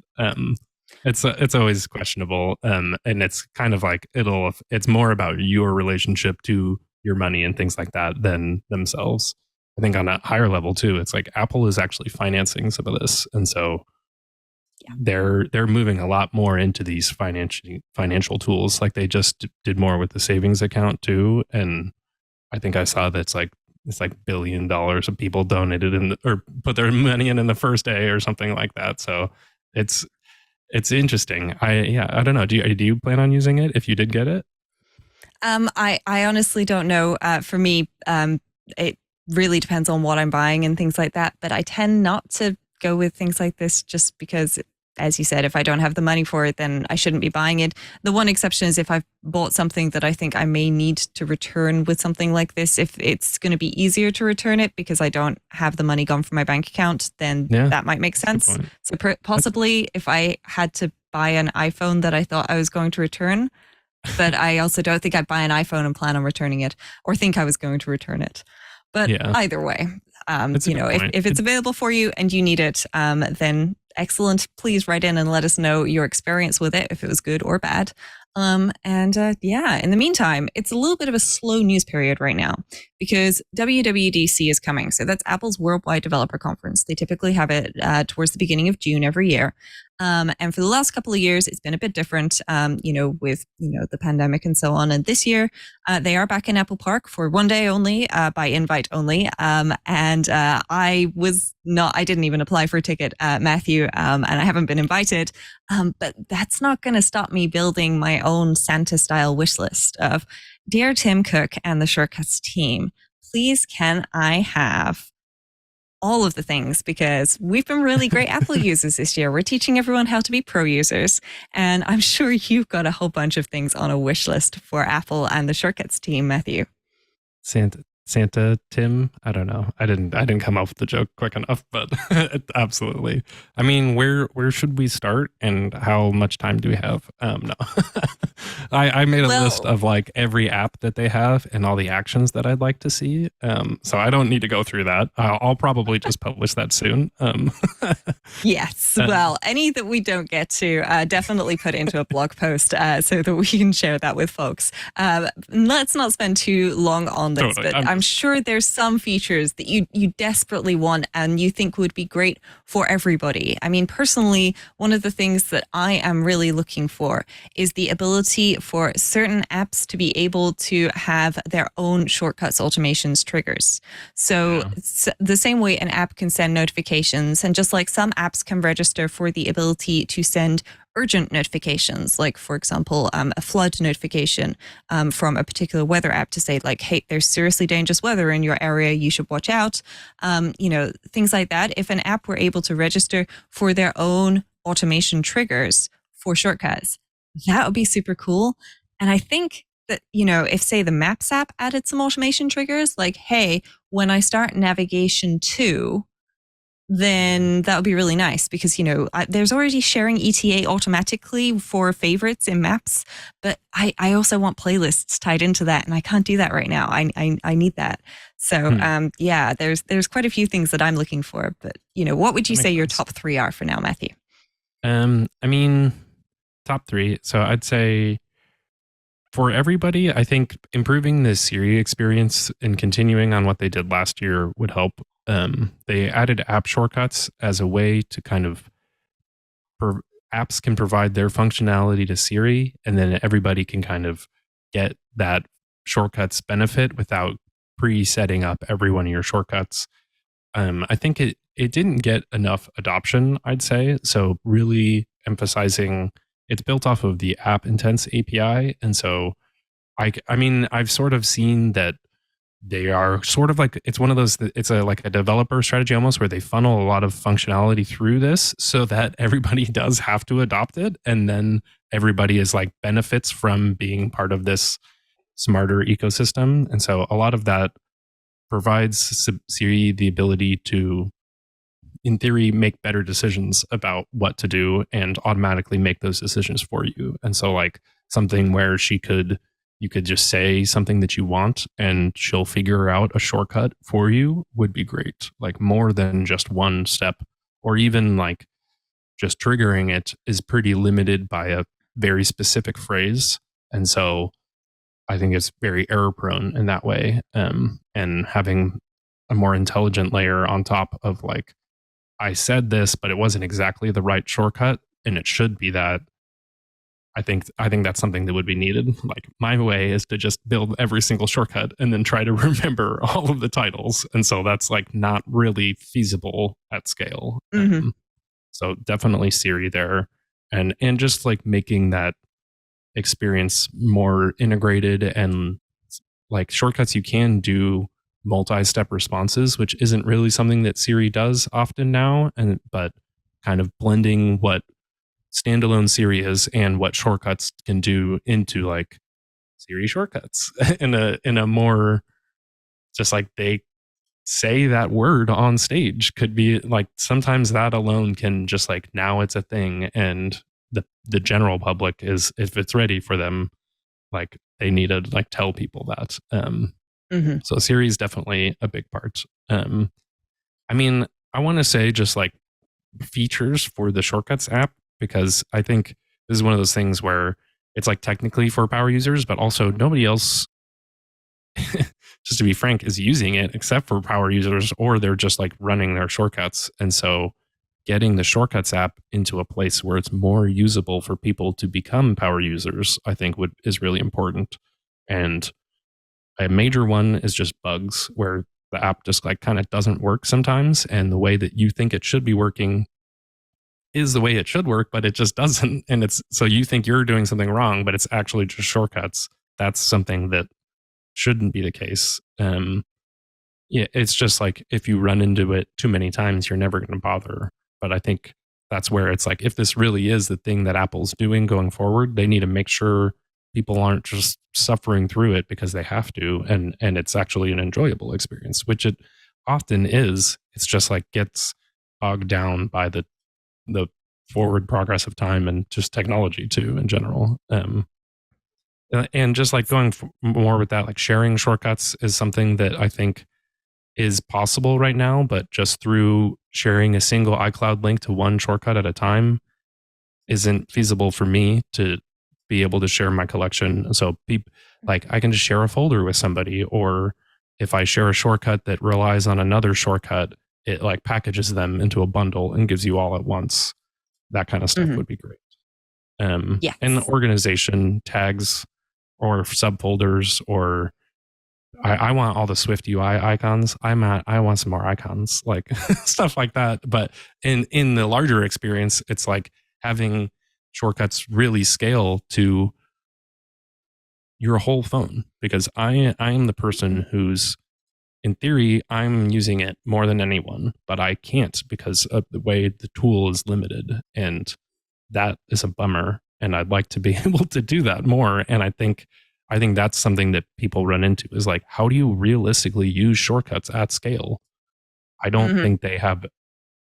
It's always questionable. And it's kind of like, it's more about your relationship to your money and things like that than themselves. I think on a higher level too, it's like Apple is actually financing some of this. And so they're moving a lot more into these financial tools. Like they just did more with the savings account too. And I think I saw that it's like $1 billion of people donated or put their money in the first day or something like that. So it's interesting. I don't know. Do you plan on using it if you did get it? I honestly don't know. For me, it really depends on what I'm buying and things like that. But I tend not to go with things like this just because, as you said, if I don't have the money for it, then I shouldn't be buying it. The one exception is if I've bought something that I think I may need to return with something like this. If it's going to be easier to return it because I don't have the money gone from my bank account, then that might make sense. So possibly if I had to buy an iPhone that I thought I was going to return, but I also don't think I'd buy an iPhone and plan on returning it or think I was going to return it. But either way, if it's available for you and you need it, then excellent. Please write in and let us know your experience with it, if it was good or bad. In the meantime, it's a little bit of a slow news period right now because WWDC is coming. So that's Apple's Worldwide Developer Conference. They typically have it towards the beginning of June every year. And for the last couple of years, it's been a bit different, with, the pandemic and so on. And this year, they are back in Apple Park for one day only, by invite only. I didn't even apply for a ticket, Matthew, and I haven't been invited. But that's not going to stop me building my own Santa-style wish list of, Dear Tim Cook and the Shortcuts team, please can I have all of the things, because we've been really great Apple users this year. We're teaching everyone how to be pro users. And I'm sure you've got a whole bunch of things on a wish list for Apple and the Shortcuts team, Matthew. Santa Tim, I don't know. I didn't come up with the joke quick enough, but absolutely. I mean, where should we start and how much time do we have? No. I made a list of like every app that they have and all the actions that I'd like to see. So I don't need to go through that. I'll probably just publish that soon. Yes. Well, any that we don't get to, definitely put into a blog post so that we can share that with folks. Let's not spend too long on this, but I'm sure there's some features that you desperately want and you think would be great for everybody. I mean, personally, one of the things that I am really looking for is the ability for certain apps to be able to have their own shortcuts, automations, triggers. So the same way an app can send notifications, and just like some apps can register for the ability to send urgent notifications, like, for example, a flood notification from a particular weather app to say, like, hey, there's seriously dangerous weather in your area, you should watch out. Things like that. If an app were able to register for their own automation triggers for shortcuts, that would be super cool. And I think that, if, say, the Maps app added some automation triggers, like, hey, when I start navigation 2, then that would be really nice because, there's already sharing ETA automatically for favorites in maps, but I also want playlists tied into that, and I can't do that right now. I need that. So, yeah, there's quite a few things that I'm looking for, but, what would you say your top 3 are for now, Matthew? I mean, top 3. So I'd say for everybody, I think improving the Siri experience and continuing on what they did last year would help. They added app shortcuts as a way to kind of apps can provide their functionality to Siri, and then everybody can kind of get that shortcuts benefit without pre-setting up every one of your shortcuts. I think it didn't get enough adoption, I'd say. So really emphasizing it's built off of the App Intense API, and so I mean I've sort of seen that they are sort of like it's one of those it's like a developer strategy almost where they funnel a lot of functionality through this so that everybody does have to adopt it, and then everybody is like benefits from being part of this smarter ecosystem. And so a lot of that provides Siri the ability to, in theory, make better decisions about what to do and automatically make those decisions for you. And so like something where you could just say something that you want and she'll figure out a shortcut for you would be great. Like more than just one step, or even like just triggering it is pretty limited by a very specific phrase. And so I think it's very error prone in that way. And having a more intelligent layer on top of like, I said this, but it wasn't exactly the right shortcut and it should be that. I think that's something that would be needed. Like my way is to just build every single shortcut and then try to remember all of the titles. And so that's like not really feasible at scale. So definitely Siri there, and just like making that experience more integrated, and like shortcuts you can do multi-step responses, which isn't really something that Siri does often now, but kind of blending what standalone Siri is and what shortcuts can do into like Siri shortcuts in a more just like they say that word on stage could be like sometimes that alone can just like now it's a thing, and the general public is, if it's ready for them, like they need to like tell people that. So Siri is definitely a big part. I mean, I want to say just like features for the Shortcuts app, because I think this is one of those things where it's like technically for power users, but also nobody else, just to be frank, is using it except for power users, or they're just like running their shortcuts. And so getting the Shortcuts app into a place where it's more usable for people to become power users, I think is really important. And a major one is just bugs, where the app just like kind of doesn't work sometimes, and the way that you think it should be working is the way it should work, but it just doesn't. And it's so you think you're doing something wrong, but it's actually just shortcuts. That's something that shouldn't be the case. Yeah, it's just like if you run into it too many times, you're never going to bother. But I think that's where it's like, if this really is the thing that Apple's doing going forward, they need to make sure people aren't just suffering through it because they have to, and it's actually an enjoyable experience, which it often is. It's just like gets bogged down by the forward progress of time and just technology too in general. And just like going more with that, like sharing shortcuts is something that I think is possible right now, but just through sharing a single iCloud link to one shortcut at a time isn't feasible for me to be able to share my collection. So like I can just share a folder with somebody, or if I share a shortcut that relies on another shortcut, it like packages them into a bundle and gives you all at once. That kind of stuff would be great. Yes. And organization tags or subfolders, or I want all the Swift UI icons. I want some more icons, like stuff like that. But in the larger experience, it's like having shortcuts really scale to your whole phone, because I am the person who's, in theory, I'm using it more than anyone, but I can't because of the way the tool is limited. And that is a bummer. And I'd like to be able to do that more. And I think that's something that people run into, is like, how do you realistically use shortcuts at scale? I don't think they have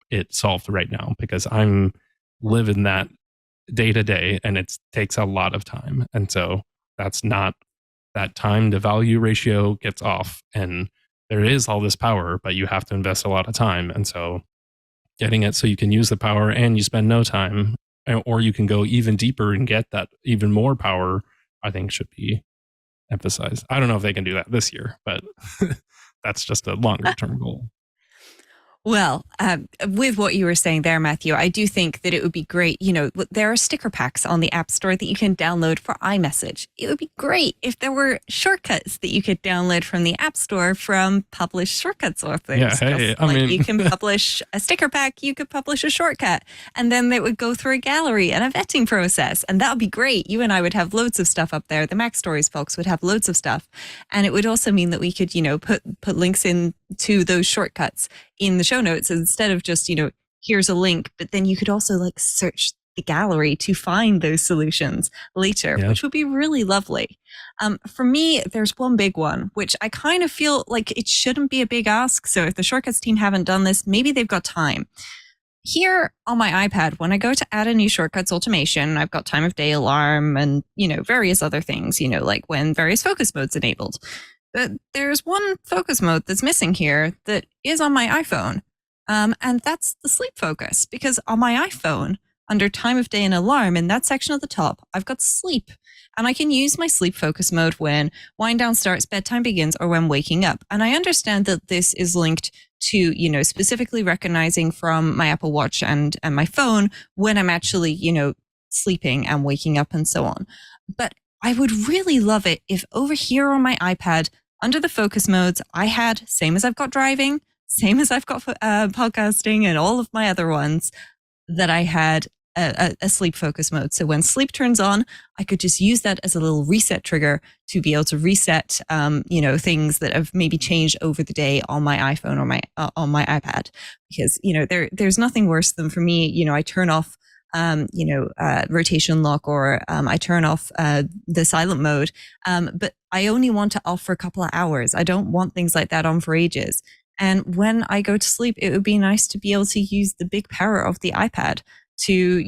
it solved right now, because I'm living that day to day, and it takes a lot of time. And so that's not, that time to value ratio gets off, and there is all this power, but you have to invest a lot of time. And so getting it so you can use the power and you spend no time, or you can go even deeper and get that even more power, I think should be emphasized. I don't know if they can do that this year, but that's just a longer term goal. Well, with what you were saying there, Matthew, I do think that it would be great. There are sticker packs on the App Store that you can download for iMessage. It would be great if there were shortcuts that you could download from the App Store from published shortcuts authors. Yeah, hey, I mean, you can publish a sticker pack, you could publish a shortcut, and then they would go through a gallery and a vetting process. And that would be great. You and I would have loads of stuff up there. The Mac Stories folks would have loads of stuff. And it would also mean that we could, put links in to those shortcuts in the show notes instead of just, here's a link, but then you could also search the gallery to find those solutions later, which would be really lovely. For me, there's one big one, which I kind of feel like it shouldn't be a big ask. So if the shortcuts team haven't done this, maybe they've got time. Here on my iPad, when I go to add a new shortcuts automation, I've got time of day alarm and, various other things, like when various focus modes enabled. But there's one focus mode that's missing here that is on my iPhone. And that's the sleep focus, because on my iPhone, under time of day and alarm, in that section at the top, I've got sleep. And I can use my sleep focus mode when wind down starts, bedtime begins, or when waking up. And I understand that this is linked to, specifically recognizing from my Apple Watch and my phone when I'm actually, sleeping and waking up and so on. But I would really love it if over here on my iPad, under the focus modes, I had, same as I've got driving, same as I've got podcasting and all of my other ones, that I had a sleep focus mode. So when sleep turns on, I could just use that as a little reset trigger to be able to reset, things that have maybe changed over the day on my iPhone or on my iPad. Because, there's nothing worse than, for me, I turn off rotation lock, or I turn off the silent mode. But I only want it off for a couple of hours. I don't want things like that on for ages. And when I go to sleep, it would be nice to be able to use the big power of the iPad to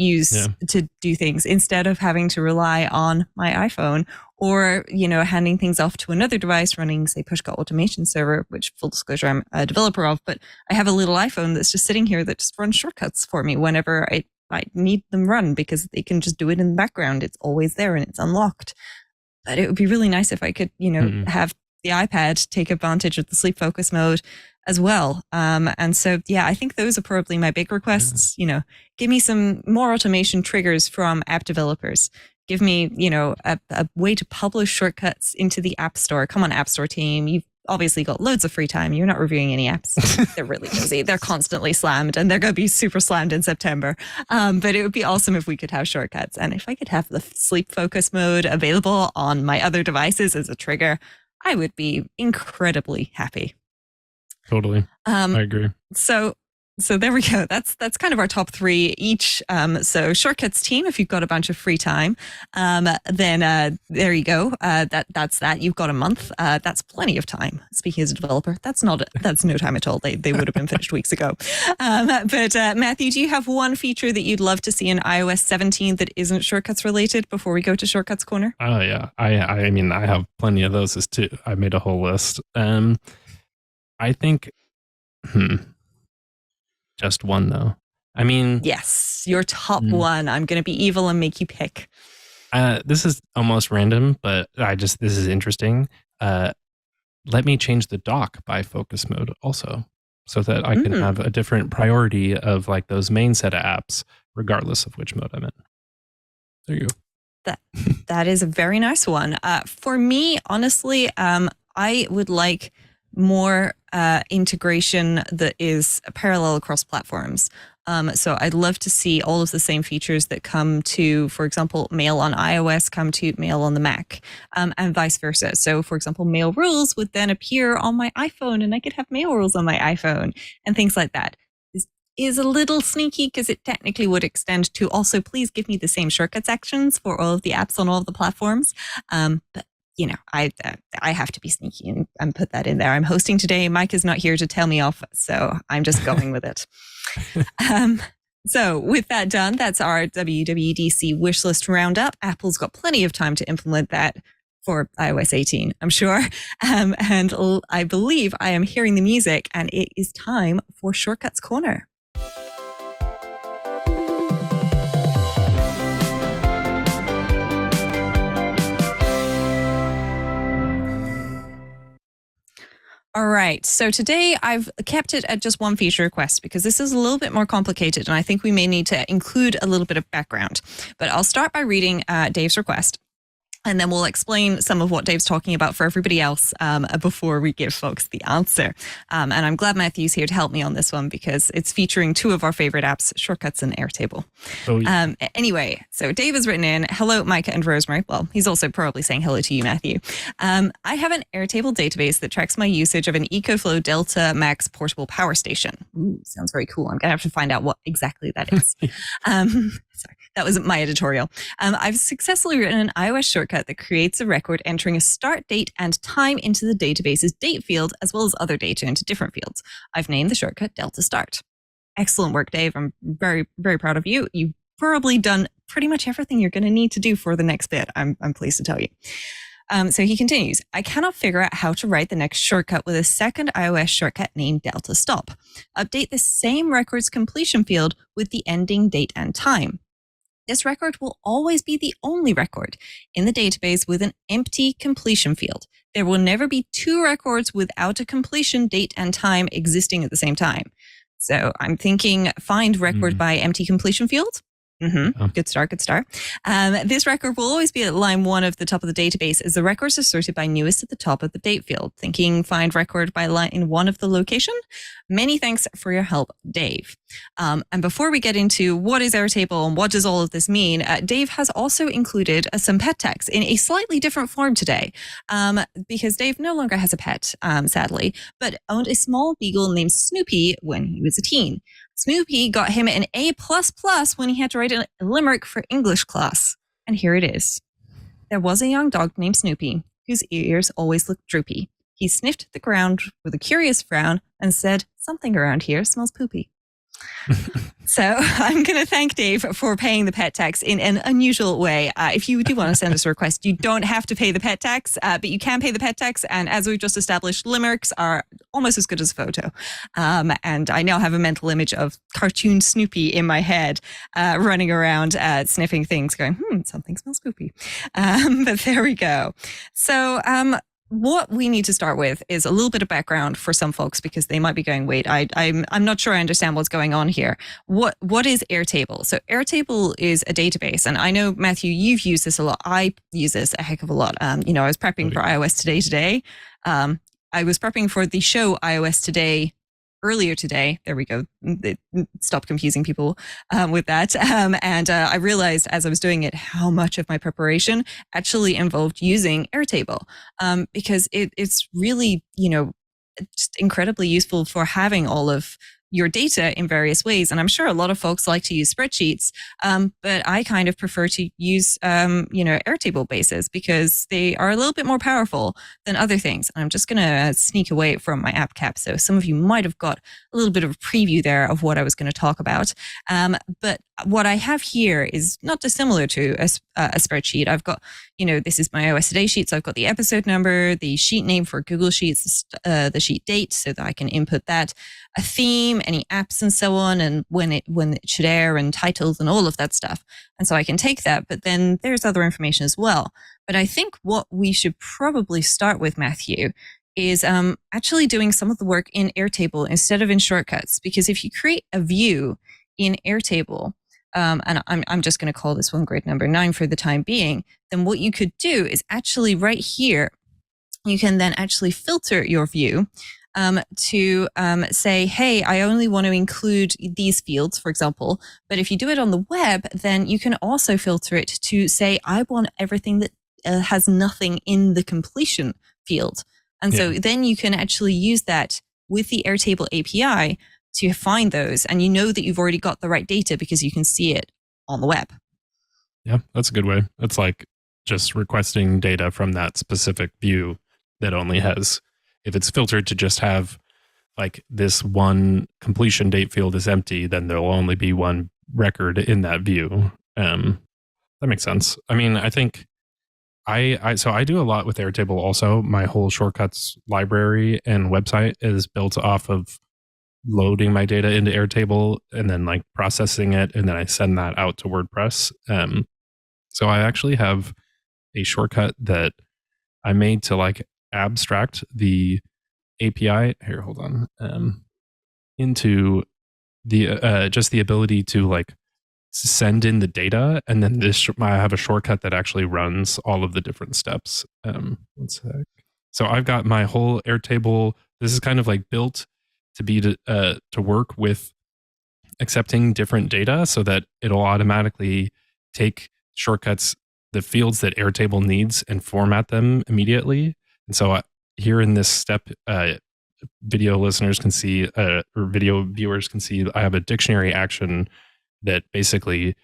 do things instead of having to rely on my iPhone or, handing things off to another device running, say, Pushcut Automation Server, which, full disclosure, I'm a developer of. But I have a little iPhone that's just sitting here that just runs shortcuts for me whenever I need them run, because they can just do it in the background. It's always there and it's unlocked. But it would be really nice if I could, have the iPad take advantage of the sleep focus mode as well. And so, I think those are probably my big requests. Give me some more automation triggers from app developers. Give me, a way to publish shortcuts into the App Store. Come on, App Store team. You've obviously got loads of free time. You're not reviewing any apps. They're really busy. They're constantly slammed, and they're going to be super slammed in September. But it would be awesome if we could have shortcuts. And if I could have the sleep focus mode available on my other devices as a trigger, I would be incredibly happy. Totally. I agree. So there we go. That's kind of our top three each. So shortcuts team, if you've got a bunch of free time, then there you go. That's that. You've got a month. That's plenty of time. Speaking as a developer, that's no time at all. They would have been finished weeks ago. But Matthew, do you have one feature that you'd love to see in iOS 17 that isn't shortcuts related before we go to Shortcuts Corner? Oh yeah. I mean, I have plenty of those too. I made a whole list. I think, just one though. I mean, yes, your top one. I'm going to be evil and make you pick. This is almost random, but this is interesting. Let me change the dock by focus mode also, so that I can have a different priority of those main set of apps, regardless of which mode I'm in. There you go. That is a very nice one. For me, honestly, I would like more integration that is parallel across platforms. So I'd love to see all of the same features that come to, for example, Mail on iOS come to Mail on the Mac, and vice versa. So, for example, Mail rules would then appear on my iPhone, and I could have Mail rules on my iPhone and things like that. This is a little sneaky because it technically would extend to also, please give me the same shortcuts actions for all of the apps on all of the platforms. But I have to be sneaky and put that in there. I'm hosting today. Mike is not here to tell me off, so I'm just going with it. So with that done, that's our WWDC wishlist roundup. Apple's got plenty of time to implement that for iOS 18, I'm sure. And I believe I am hearing the music, and it is time for Shortcuts Corner. All right. So today I've kept it at just one feature request because this is a little bit more complicated, and I think we may need to include a little bit of background. But I'll start by reading Dave's request, and then we'll explain some of what Dave's talking about for everybody else before we give folks the answer. And I'm glad Matthew's here to help me on this one because it's featuring two of our favorite apps, Shortcuts and Airtable. Oh, yeah. Anyway, so Dave has written in, hello, Micah and Rosemary. Well, he's also probably saying hello to you, Matthew. I have an Airtable database that tracks my usage of an EcoFlow Delta Max portable power station. Ooh, sounds very cool. I'm going to have to find out what exactly that is. Sorry, that was my editorial. I've successfully written an iOS shortcut that creates a record entering a start date and time into the database's date field, as well as other data into different fields. I've named the shortcut Delta Start. Excellent work, Dave. I'm very, very proud of you. You've probably done pretty much everything you're going to need to do for the next bit. I'm pleased to tell you. So he continues, I cannot figure out how to write the next shortcut with a second iOS shortcut named Delta Stop. Update the same record's completion field with the ending date and time. This record will always be the only record in the database with an empty completion field. There will never be two records without a completion date and time existing at the same time. So I'm thinking find record by empty completion field. Mm-hmm. Oh. Good start. This record will always be at line 1 of the top of the database as the records are sorted by newest at the top of the date field. Thinking find record by line 1 of the location. Many thanks for your help, Dave. And before we get into what is Airtable and what does all of this mean, Dave has also included some pet tags in a slightly different form today because Dave no longer has a pet, sadly, but owned a small beagle named Snoopy when he was a teen. Snoopy got him an A++ when he had to write a limerick for English class. And here it is. There was a young dog named Snoopy, whose ears always looked droopy. He sniffed the ground with a curious frown and said, something around here smells poopy. So I'm going to thank Dave for paying the pet tax in an unusual way. If you do want to send us a request, you don't have to pay the pet tax, but you can pay the pet tax. And as we've just established, limericks are almost as good as a photo. And I now have a mental image of cartoon Snoopy in my head running around sniffing things going, something smells poopy. But there we go. So what we need to start with is a little bit of background for some folks because they might be going, wait, I'm not sure I understand what's going on here. What is Airtable? So Airtable is a database, and I know, Matthew, you've used this a lot. I use this a heck of a lot. I was prepping for iOS today. I was prepping for the show iOS Today earlier today. There we go. Stop confusing people with that. And I realized as I was doing it how much of my preparation actually involved using Airtable because it's really, just incredibly useful for having all of your data in various ways. And I'm sure a lot of folks like to use spreadsheets, but I kind of prefer to use, Airtable bases because they are a little bit more powerful than other things. And I'm just going to sneak away from my app cap. So some of you might have got a little bit of a preview there of what I was going to talk about. But what I have here is not dissimilar to a spreadsheet. I've got, this is my iOS Today sheet. So I've got the episode number, the sheet name for Google Sheets, the sheet date so that I can input that, a theme, any apps and so on, and when it should air and titles and all of that stuff. And so I can take that, but then there's other information as well. But I think what we should probably start with, Matthew, is actually doing some of the work in Airtable instead of in Shortcuts. Because if you create a view in Airtable, and I'm just going to call this one grid number 9 for the time being, then what you could do is actually right here, you can then actually filter your view to say, hey, I only want to include these fields, for example. But if you do it on the web, then you can also filter it to say, I want everything that has nothing in the completion field. And so then you can actually use that with the Airtable API to find those. And you know that you've already got the right data because you can see it on the web. Yeah, that's a good way. It's like just requesting data from that specific view that only has, if it's filtered to just have like this one completion date field is empty, then there'll only be one record in that view. That makes sense. I mean, I think so I do a lot with Airtable also. My whole shortcuts library and website is built off of loading my data into Airtable and then like processing it, and then I send that out to WordPress. So I actually have a shortcut that I made to like abstract the API. Here, hold on. Into the just the ability to like send in the data, and then I have a shortcut that actually runs all of the different steps. One sec. So I've got my whole Airtable. This is kind of like built to be to work with accepting different data, so that it'll automatically take shortcuts, the fields that Airtable needs, and format them immediately. And so here in this step, video listeners can see, or video viewers can see, I have a dictionary action that basically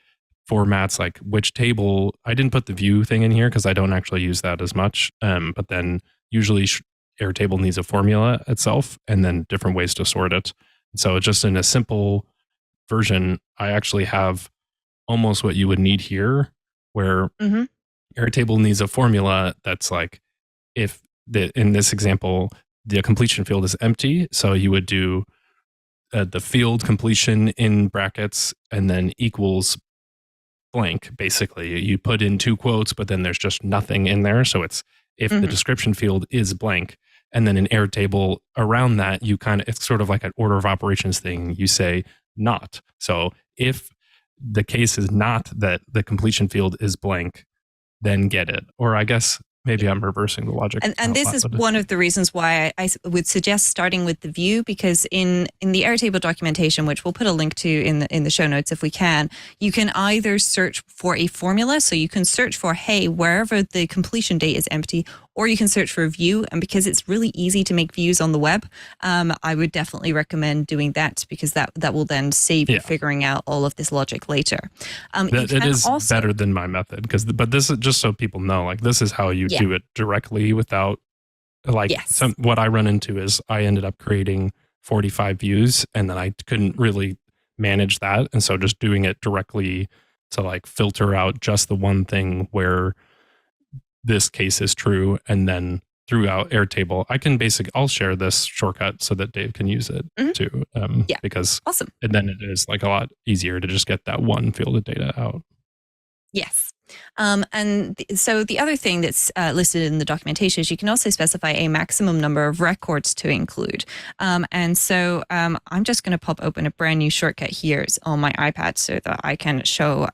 formats like which table. I didn't put the view thing in here because I don't actually use that as much. But then usually Airtable needs a formula itself and then different ways to sort it. So just in a simple version, I actually have almost what you would need here, where Airtable needs a formula that's like, if in this example, the completion field is empty, so you would do the field completion in brackets and then equals blank. Basically, you put in two quotes, but then there's just nothing in there. So it's if the description field is blank, and then in Airtable around that, you it's sort of like an order of operations thing. You say not. So if the case is not that the completion field is blank, then get it. Or I guess maybe I'm reversing the logic. And this is one of the reasons why I would suggest starting with the view, because in the Airtable documentation, which we'll put a link to in the show notes if we can, you can either search for a formula. So you can search for, hey, wherever the completion date is empty, or you can search for a view. And because it's really easy to make views on the web, I would definitely recommend doing that, because that will then save you figuring out all of this logic later. It is also better than my method, but this is just so people know, like, this is how you do it directly without, like, what I run into is I ended up creating 45 views and then I couldn't really manage that. And so just doing it directly to like filter out just the one thing where this case is true, and then throughout Airtable, I'll share this shortcut so that Dave can use it too. Because awesome. And then it is like a lot easier to just get that one field of data out. Yes. So the other thing that's listed in the documentation is you can also specify a maximum number of records to include. And so I'm just going to pop open a brand new shortcut here on my iPad so that I can show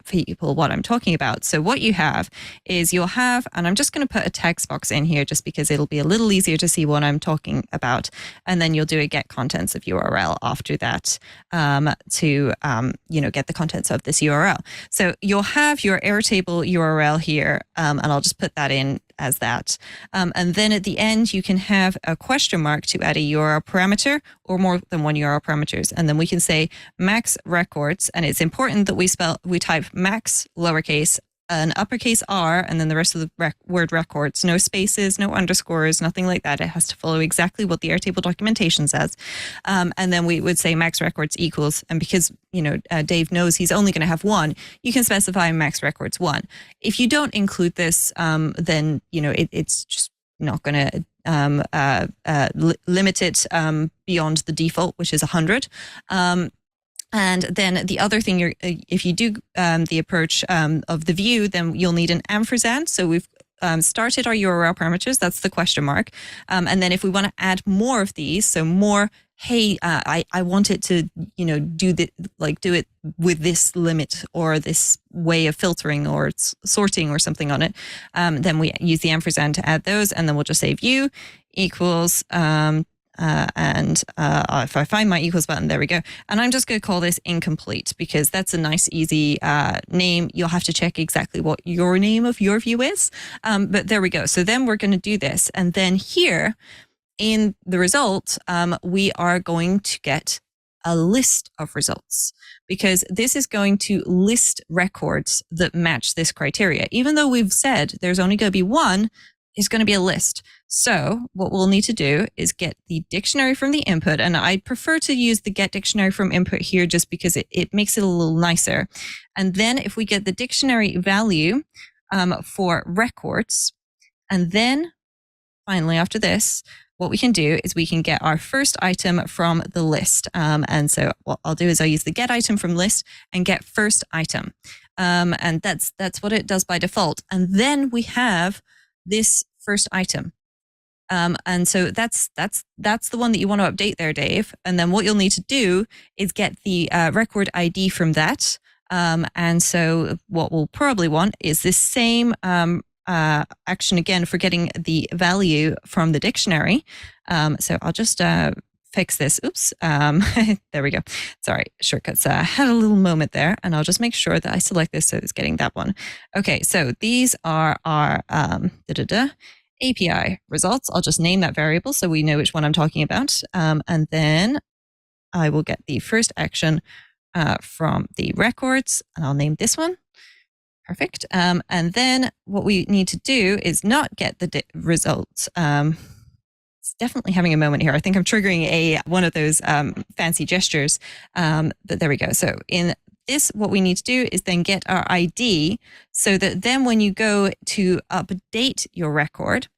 people what I'm talking about. So what you have is you'll have, and I'm just going to put a text box in here just because it'll be a little easier to see what I'm talking about. And then you'll do a get contents of URL after that to get the contents of this URL. So you'll have your Airtable URL here, and I'll just put that in as that. And then at the end, you can have a question mark to add a URL parameter or more than one URL parameters. And then we can say max records, and it's important that we type max lowercase, an uppercase R, and then the rest of the word records, no spaces, no underscores, nothing like that. It has to follow exactly what the Airtable documentation says. And then we would say max records equals, and because, Dave knows he's only going to have one, you can specify max records 1. If you don't include this, then, it's just not going to limit it beyond the default, which is 100. And then the other thing, if you do the approach of the view, then you'll need an ampersand. So we've started our URL parameters. That's the question mark. And then if we want to add more of these, so more, hey, I want it to, do it with this limit or this way of filtering or sorting or something on it. Then we use the ampersand to add those, and then we'll just say view equals. If I find my equals button, there we go. And I'm just going to call this incomplete because that's a nice, easy name. You'll have to check exactly what your name of your view is. But there we go. So then we're going to do this. And then here in the result, we are going to get a list of results, because this is going to list records that match this criteria. Even though we've said there's only going to be one, it's going to be a list. So what we'll need to do is get the dictionary from the input. And I prefer to use the get dictionary from input here just because it makes it a little nicer. And then if we get the dictionary value for records, and then finally after this, what we can do is we can get our first item from the list. And so what I'll do is I'll use the get item from list and get first item. And that's what it does by default. And then we have this first item. And so that's the one that you want to update there, Dave. And then what you'll need to do is get the record ID from that. And so what we'll probably want is this same action again for getting the value from the dictionary. So I'll just fix this. Oops. There we go. Sorry, shortcuts had a little moment there, and I'll just make sure that I select this so it's getting that one. Okay, so these are our API results. I'll just name that variable so we know which one I'm talking about. And then I will get the first action from the records, and I'll name this one. Perfect. And then what we need to do is not get the results. It's definitely having a moment here. I think I'm triggering one of those fancy gestures. But there we go. So in this, what we need to do is then get our ID so that then when you go to update your record,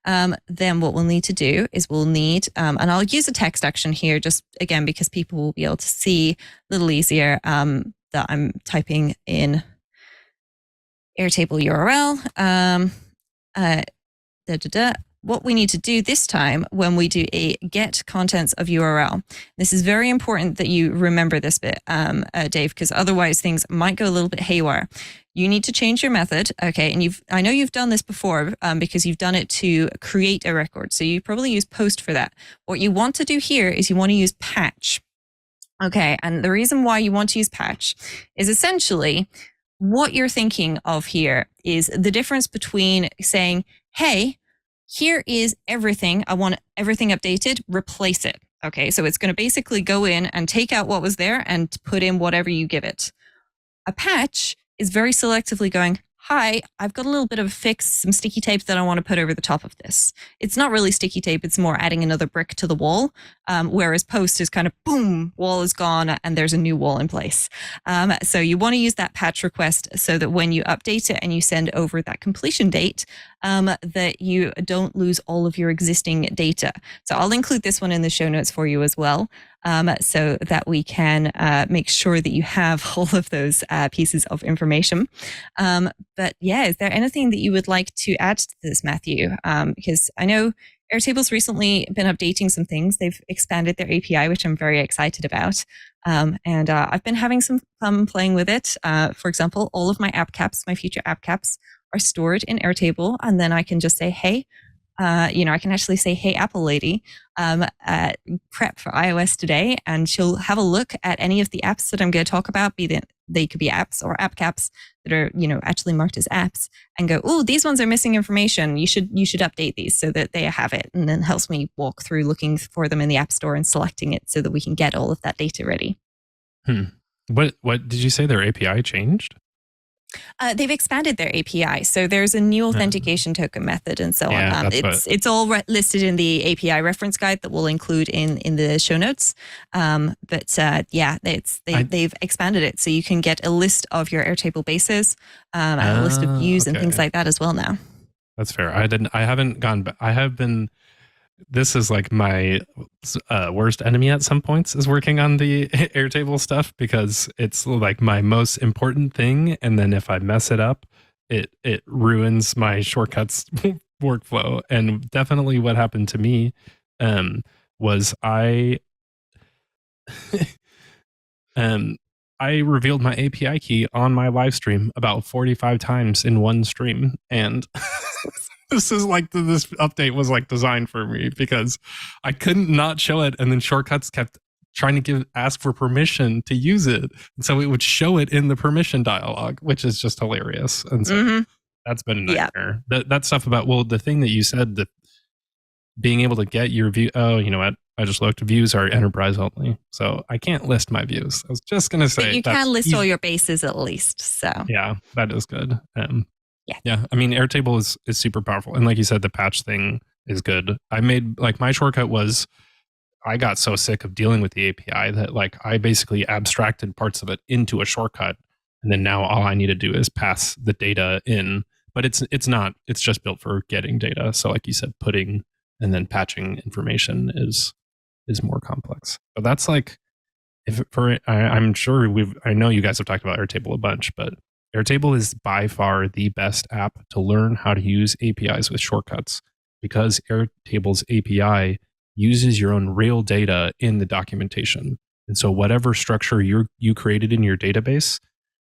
then what we'll need to do is we'll need, and I'll use a text action here just again because people will be able to see a little easier that I'm typing in Airtable URL. What we need to do this time when we do a get contents of URL. This is very important that you remember this bit, Dave, because otherwise things might go a little bit haywire. You need to change your method, okay? And I know you've done this before because you've done it to create a record. So you probably use post for that. What you want to do here is you want to use patch. Okay, and the reason why you want to use patch is essentially what you're thinking of here is the difference between saying, hey, here is everything. I want everything updated, replace it. Okay, so it's going to basically go in and take out what was there and put in whatever you give it. A patch is very selectively going, hi, I've got a little bit of a fix, some sticky tape that I want to put over the top of this. It's not really sticky tape, it's more adding another brick to the wall, whereas post is kind of boom, wall is gone and there's a new wall in place. So you want to use that patch request so that when you update it and you send over that completion date, that you don't lose all of your existing data. So I'll include this one in the show notes for you as well. So that we can make sure that you have all of those pieces of information. But yeah, is there anything that you would like to add to this, Matthew? Because I know Airtable's recently been updating some things. They've expanded their API, which I'm very excited about. And I've been having some fun playing with it. For example, all of my app caps, my future app caps, are stored in Airtable. And then I can just say, hey, I can actually say, hey, Apple lady, prep for iOS today, and she'll have a look at any of the apps that I'm going to talk about, be that they could be apps or app caps that are, actually marked as apps, and go, oh, these ones are missing information. You should update these so that they have it, and then helps me walk through looking for them in the App Store and selecting it so that we can get all of that data ready. What did you say their API changed? They've expanded their API, so there's a new authentication token method and so on. It's all listed in the API reference guide that we'll include in the show notes. They've expanded it, so you can get a list of your Airtable bases and a list of views and things like that as well now. That's fair. I haven't gone back. I have been. This is like my worst enemy at some points is working on the Airtable stuff because it's like my most important thing. And then if I mess it up, it ruins my shortcuts workflow. And definitely what happened to me was I revealed my API key on my live stream about 45 times in one stream. And this update was like designed for me because I couldn't not show it. And then shortcuts kept trying to ask for permission to use it. And so it would show it in the permission dialog, which is just hilarious. And so that's been a nightmare. That stuff about, the thing that you said, that being able to get your view. Oh, you know what? I just looked. Views are enterprise only, so I can't list my views. I was just gonna say, but you can list all your bases at least. So yeah, that is good. Yeah. I mean, Airtable is super powerful, and like you said, the patch thing is good. I made like my shortcut was I got so sick of dealing with the API that like I basically abstracted parts of it into a shortcut, and then now all I need to do is pass the data in. But it's just built for getting data. So like you said, putting and then patching information is more complex. But that's like I'm sure I know you guys have talked about Airtable a bunch, but Airtable is by far the best app to learn how to use APIs with shortcuts, because Airtable's API uses your own real data in the documentation. And so whatever structure you created in your database,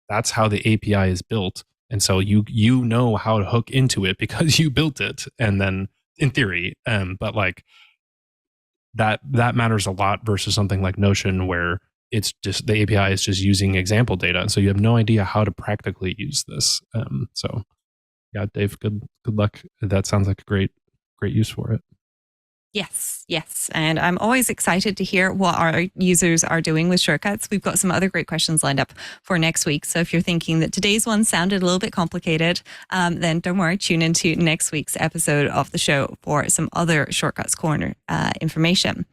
that's how the API is built. And so you know how to hook into it because you built it. And then in theory, but like that matters a lot versus something like Notion, where it's just the API is just using example data. And so you have no idea how to practically use this. So yeah, Dave, good luck. That sounds like a great use for it. Yes. And I'm always excited to hear what our users are doing with shortcuts. We've got some other great questions lined up for next week. So if you're thinking that today's one sounded a little bit complicated, then don't worry, tune into next week's episode of the show for some other Shortcuts Corner information.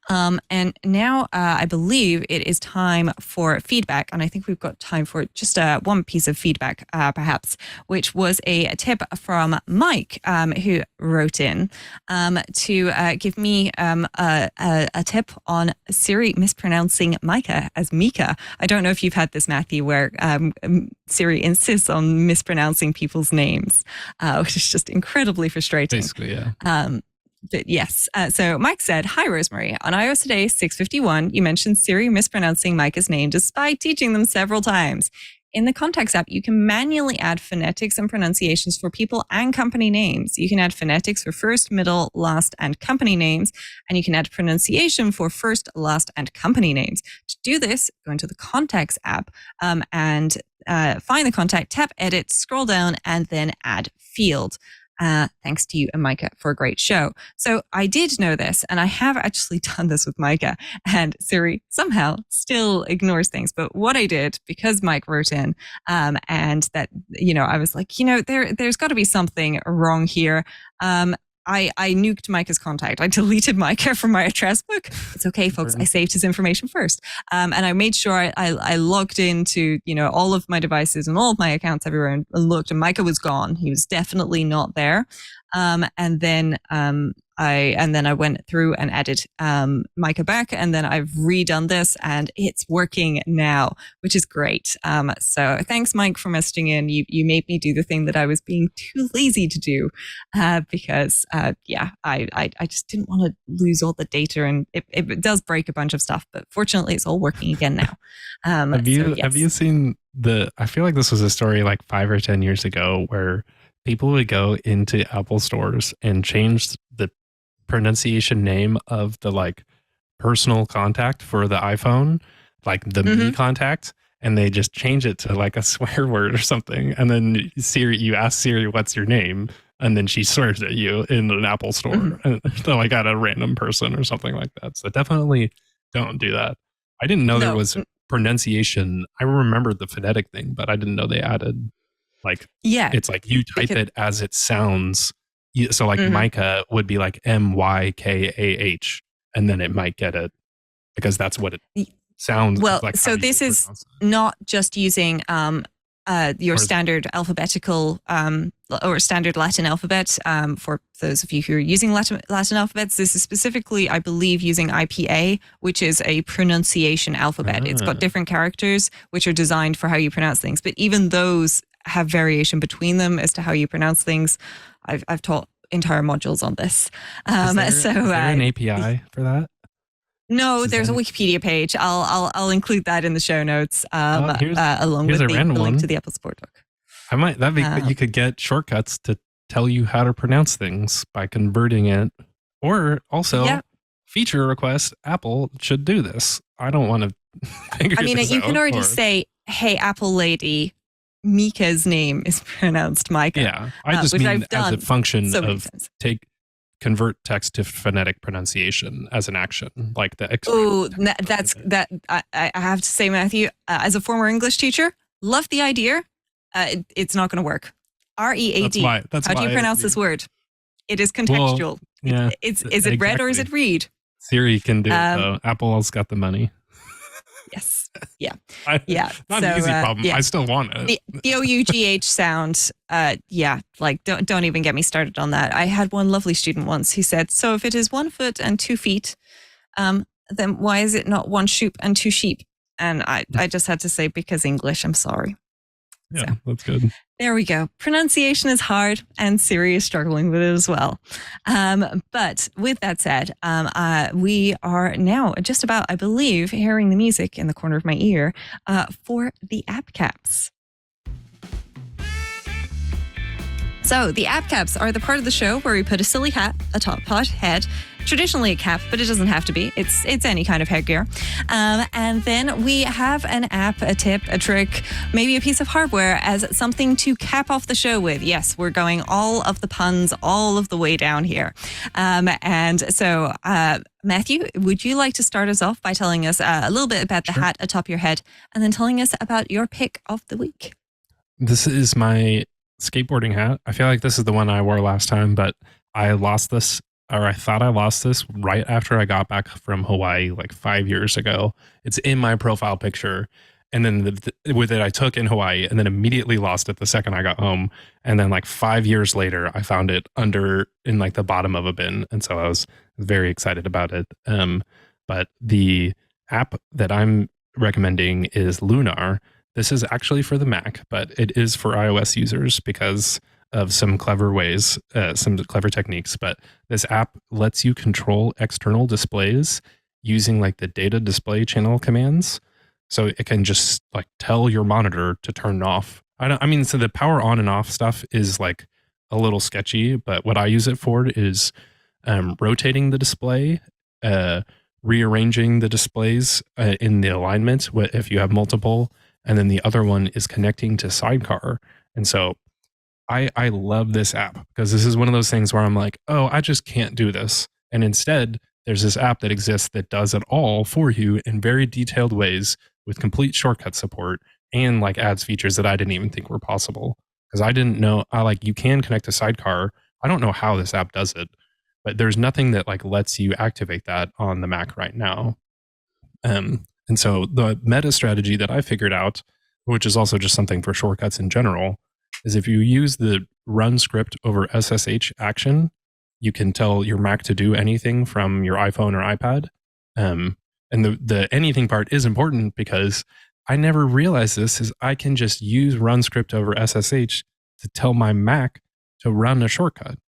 And now I believe it is time for feedback. And I think we've got time for just one piece of feedback, perhaps, which was a tip from Mike, who wrote in to give me a tip on Siri mispronouncing Micah as Mika. I don't know if you've had this, Matthew, where Siri insists on mispronouncing people's names, which is just incredibly frustrating. Basically, yeah. But yes, so Mike said, "Hi, Rosemary. On iOS today, 6:51, you mentioned Siri mispronouncing Micah's name despite teaching them several times. In the Contacts app, you can manually add phonetics and pronunciations for people and company names. You can add phonetics for first, middle, last, and company names, and you can add pronunciation for first, last, and company names. To do this, go into the Contacts app and find the contact, tap Edit, scroll down, and then add field. Thanks to you and Micah for a great show." So I did know this, and I have actually done this with Micah, and Siri somehow still ignores things. But what I did, because Mike wrote in, and that, I was like, there's got to be something wrong here. I nuked Micah's contact. I deleted Micah from my address book. It's okay, folks. I saved his information first. And I made sure I logged into, all of my devices and all of my accounts everywhere and looked, and Micah was gone. He was definitely not there. And then I went through and added Micah back, and then I've redone this, and it's working now, which is great. So thanks, Mike, for messaging in. You made me do the thing that I was being too lazy to do, because I just didn't want to lose all the data, and it does break a bunch of stuff, but fortunately it's all working again now. Have you seen I feel like this was a story like 5 or 10 years ago where people would go into Apple stores and change the pronunciation name of the like personal contact for the iPhone, like the me contact, and they just change it to like a swear word or something. And then you ask Siri, "What's your name?" And then she swears at you in an Apple store, and like at a random person or something like that. So definitely don't do that. I didn't know there was pronunciation. I remember the phonetic thing, but I didn't know they added it's like you type it as it sounds. So like Micah would be like MYKAH, and then it might get it because that's what it sounds like. So this is not just using your standard alphabetical or standard Latin alphabet. For those of you who are using Latin alphabets, this is specifically, I believe, using IPA, which is a pronunciation alphabet. It's got different characters which are designed for how you pronounce things, but even those have variation between them as to how you pronounce things. I've taught entire modules on this. Is there an API for that? No, there's a Wikipedia page. I'll include that in the show notes, along with the link to the Apple Support doc. You could get shortcuts to tell you how to pronounce things by converting it, or also feature request. Apple should do this. I don't want to figure this out. You can already say, "Hey, Apple lady, Mika's name is pronounced Micah." Yeah, I just mean as a function of convert text to phonetic pronunciation as an action, like the Oh, I have to say, Matthew, as a former English teacher, love the idea. It's not going to work. READ. That's How do you why pronounce this word? It is contextual. Well, yeah, Is it read or is it read? Siri can do it though. Apple's got the money. Yes. Yeah. Not an easy problem. Yeah. I still want it. The OUGH sound. Like don't even get me started on that. I had one lovely student once. He said, "So if it is 1 foot and 2 feet, then why is it not 1 shoop and 2 sheep?" And I just had to say, because English. I'm sorry. Yeah, So, that's good. there we go. Pronunciation is hard, and Siri is struggling with it as well. But with that said, we are now just about, I believe, hearing the music in the corner of my ear for the app caps. So the app caps are the part of the show where we put a silly hat atop Pod's head, traditionally a cap, but it doesn't have to be. It's any kind of headgear. And then we have an app, a tip, a trick, maybe a piece of hardware as something to cap off the show with. Yes, we're going all of the puns all of the way down here. And so, Matthew, would you like to start us off by telling us a little bit about the hat atop your head and then telling us about your pick of the week? This is my skateboarding hat. I feel like this is the one I wore last time, but I lost this, or I thought I lost this right after I got back from Hawaii like 5 years ago. It's in my profile picture. And then with it, I took in Hawaii and then immediately lost it the second I got home. And then like 5 years later, I found it in like the bottom of a bin. And so I was very excited about it. But the app that I'm recommending is Lunar. This is actually for the Mac, but it is for iOS users because of some clever ways, some clever techniques. But this app lets you control external displays using like the data display channel commands. So it can just like tell your monitor to turn off. So the power on and off stuff is like a little sketchy, but what I use it for is rotating the display, rearranging the displays in the alignment if you have multiple. And then the other one is connecting to Sidecar. And so I love this app because this is one of those things where I'm like, oh, I just can't do this. And instead, there's this app that exists that does it all for you in very detailed ways with complete shortcut support and like adds features that I didn't even think were possible. Because I didn't know, you can connect to Sidecar. I don't know how this app does it, but there's nothing that like lets you activate that on the Mac right now. And so the meta strategy that I figured out, which is also just something for shortcuts in general, is if you use the run script over SSH action, you can tell your Mac to do anything from your iPhone or iPad. And the anything part is important because I never realized this is I can just use run script over SSH to tell my Mac to run a shortcut.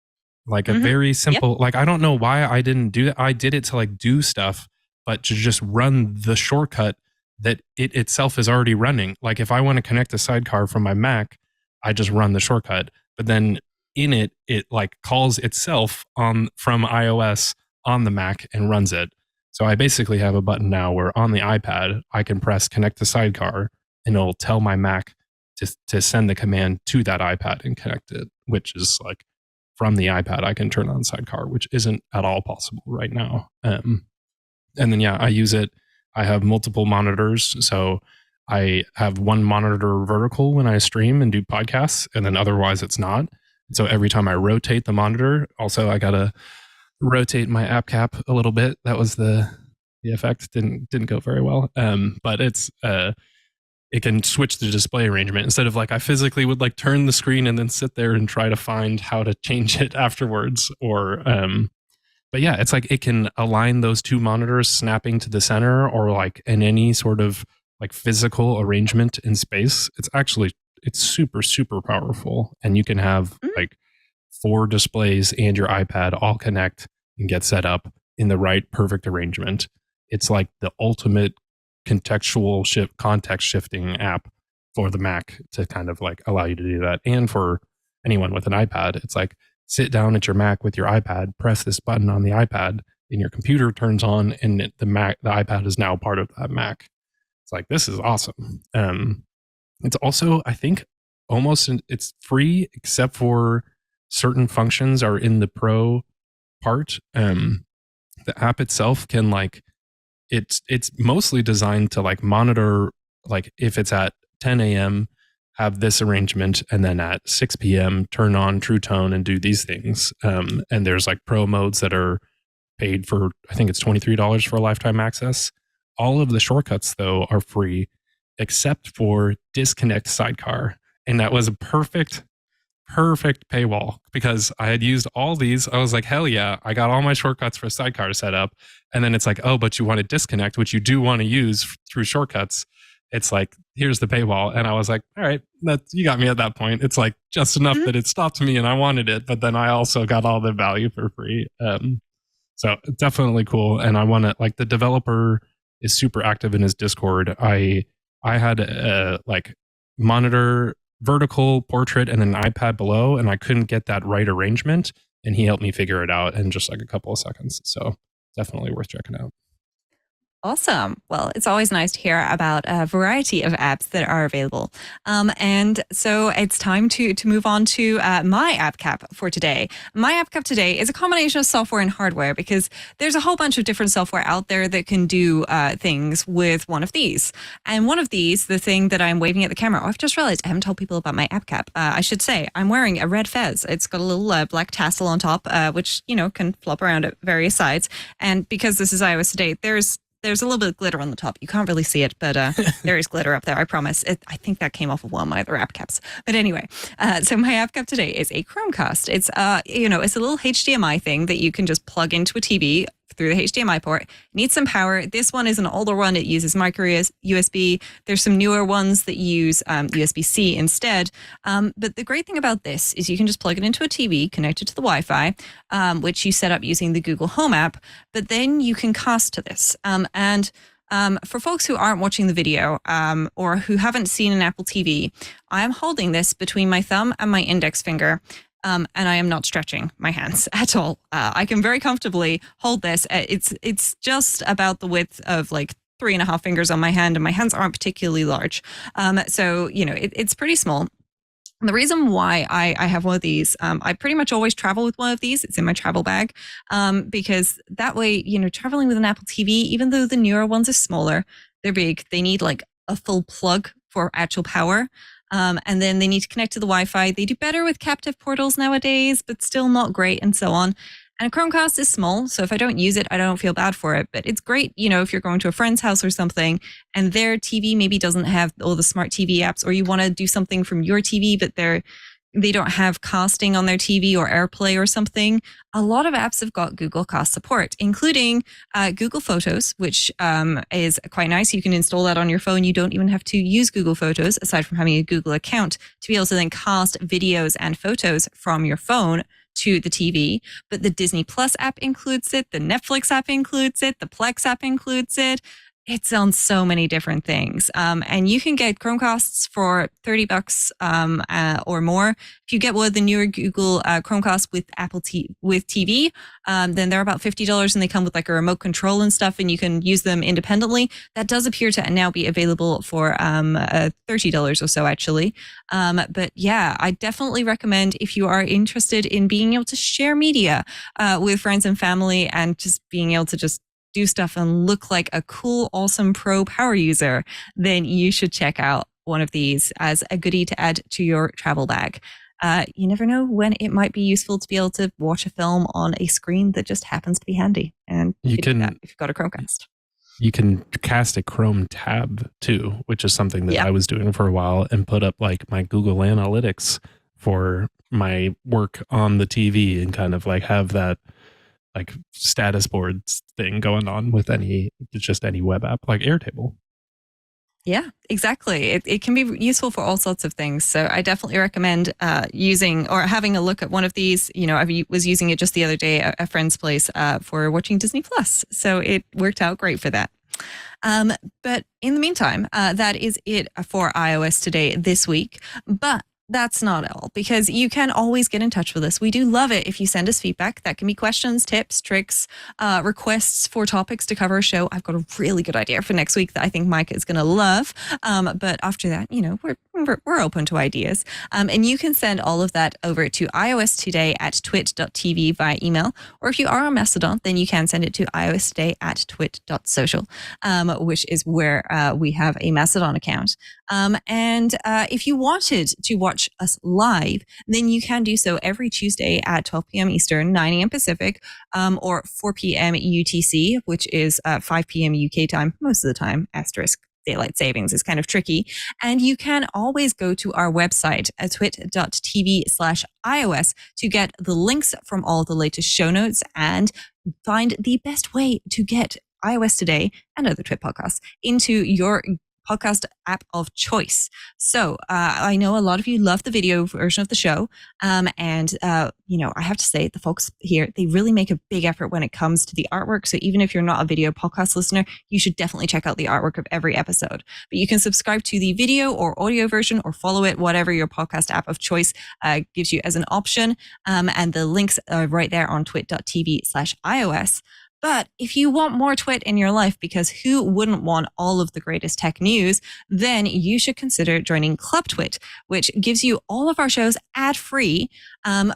Like a very simple, like I don't know why I didn't do that. I did it to like do stuff, but to just run the shortcut that it itself is already running. Like if I want to connect a Sidecar from my Mac, I just run the shortcut. But then in it like calls itself from iOS on the Mac and runs it. So I basically have a button now where on the iPad, I can press connect to Sidecar and it'll tell my Mac to send the command to that iPad and connect it, which is like from the iPad, I can turn on Sidecar, which isn't at all possible right now. And then, I use it. I have multiple monitors. So I have one monitor vertical when I stream and do podcasts, and then otherwise it's not. So every time I rotate the monitor, also I got to rotate my app cap a little bit. That was the effect. Didn't go very well. But it's it can switch the display arrangement instead of like I physically would like turn the screen and then sit there and try to find how to change it afterwards. Or but yeah, it's like it can align those two monitors snapping to the center or like in any sort of like physical arrangement in space. It's super, super powerful. And you can have like 4 displays and your iPad all connect and get set up in the right perfect arrangement. It's like the ultimate contextual context shifting app for the Mac to kind of like allow you to do that. And for anyone with an iPad, it's like sit down at your Mac with your iPad, press this button on the iPad, and your computer turns on, and the iPad is now part of that Mac. It's like, this is awesome. It's also, I think, it's free except for certain functions are in the Pro part. The app itself can like it's mostly designed to like monitor, like if it's at 10 a.m. have this arrangement, and then at 6 p.m. turn on True Tone and do these things. And there's like pro modes that are paid for, I think it's $23 for a lifetime access. All of the shortcuts though are free except for disconnect sidecar. And that was a perfect paywall because I had used all these. I was like, hell yeah, I got all my shortcuts for sidecar set up. And then it's like, oh, but you want to disconnect, which you do want to use through shortcuts. It's like, here's the paywall. And I was like, all right, you got me at that point. It's like just enough that it stopped me and I wanted it, but then I also got all the value for free. So definitely cool. And I want to, like, the developer is super active in his Discord. I had like monitor vertical portrait and an iPad below, and I couldn't get that right arrangement. And he helped me figure it out in just like a couple of seconds. So definitely worth checking out. Awesome. Well, it's always nice to hear about a variety of apps that are available. And so it's time to move on to my app cap for today. My app cap today is a combination of software and hardware because there's a whole bunch of different software out there that can do things with one of these. And one of these, the thing that I'm waving at the camera, I've just realized I haven't told people about my app cap. I should say I'm wearing a red fez. It's got a little black tassel on top, which, can flop around at various sides. And because this is iOS today, there's a little bit of glitter on the top. You can't really see it, but there is glitter up there, I promise. I think that came off of one of my other app caps. But anyway, so my app cap today is a Chromecast. It's, it's a little HDMI thing that you can just plug into a TV through the HDMI port. It needs some power. This one is an older one. It uses micro USB. There's some newer ones that use USB-C instead. But the great thing about this is you can just plug it into a TV, connect it to the Wi-Fi, which you set up using the Google Home app, but then you can cast to this. For folks who aren't watching the video or who haven't seen an Apple TV, I am holding this between my thumb and my index finger. And I am not stretching my hands at all. I can very comfortably hold this. It's just about the width of like 3.5 fingers on my hand, and my hands aren't particularly large. So, it's pretty small. And the reason why I have one of these, I pretty much always travel with one of these. It's in my travel bag because that way, traveling with an Apple TV, even though the newer ones are smaller, they're big. They need like a full plug for actual power. And then they need to connect to the Wi-Fi. They do better with captive portals nowadays, but still not great, and so on. And a Chromecast is small, so if I don't use it, I don't feel bad for it. But it's great, if you're going to a friend's house or something, and their TV maybe doesn't have all the smart TV apps, or you want to do something from your TV, but they don't have casting on their TV or AirPlay or something. A lot of apps have got Google Cast support, including Google Photos, which is quite nice. You can install that on your phone. You don't even have to use Google Photos, aside from having a Google account, to be able to then cast videos and photos from your phone to the TV. But the Disney Plus app includes it. The Netflix app includes it. The Plex app includes it. It's on so many different things. And you can get Chromecasts for $30 or more. If you get one of the newer Google Chromecast with with TV, then they're about $50, and they come with like a remote control and stuff, and you can use them independently. That does appear to now be available for $30 or so, actually. But yeah, I definitely recommend, if you are interested in being able to share media with friends and family, and just being able to just do stuff and look like a cool, awesome pro power user, then you should check out one of these as a goodie to add to your travel bag. You never know when it might be useful to be able to watch a film on a screen that just happens to be handy. And you can do that if you've got a Chromecast. You can cast a Chrome tab too, which is something that I was doing for a while, and put up like my Google Analytics for my work on the TV, and kind of like have that like status boards thing going on with any web app like Airtable. Yeah, exactly. It can be useful for all sorts of things. So I definitely recommend using or having a look at one of these. I was using it just the other day at a friend's place for watching Disney Plus. So it worked out great for that. But in the meantime, that is it for iOS Today this week. But that's not all, because you can always get in touch with us. We do love it if you send us feedback. That can be questions, tips, tricks, requests for topics to cover a show. I've got a really good idea for next week that I think Mike is going to love. But after that, we're we're open to ideas. And you can send all of that over to iostoday@twit.tv via email. Or if you are on Mastodon, then you can send it to iostoday@twit.social, which is where we have a Mastodon account. And if you wanted to watch us live, then you can do so every Tuesday at 12 p.m. Eastern, 9 a.m. Pacific, or 4 p.m. UTC, which is 5 p.m. UK time most of the time, asterisk. Daylight savings is kind of tricky. And you can always go to our website at twit.tv/iOS to get the links from all the latest show notes and find the best way to get iOS Today and other Twit podcasts into your podcast app of choice. So I know a lot of you love the video version of the show. And I have to say the folks here, they really make a big effort when it comes to the artwork. So even if you're not a video podcast listener, you should definitely check out the artwork of every episode. But you can subscribe to the video or audio version or follow it, whatever your podcast app of choice gives you as an option. And the links are right there on twit.tv/iOS. But if you want more Twit in your life, because who wouldn't want all of the greatest tech news, then you should consider joining Club Twit, which gives you all of our shows ad-free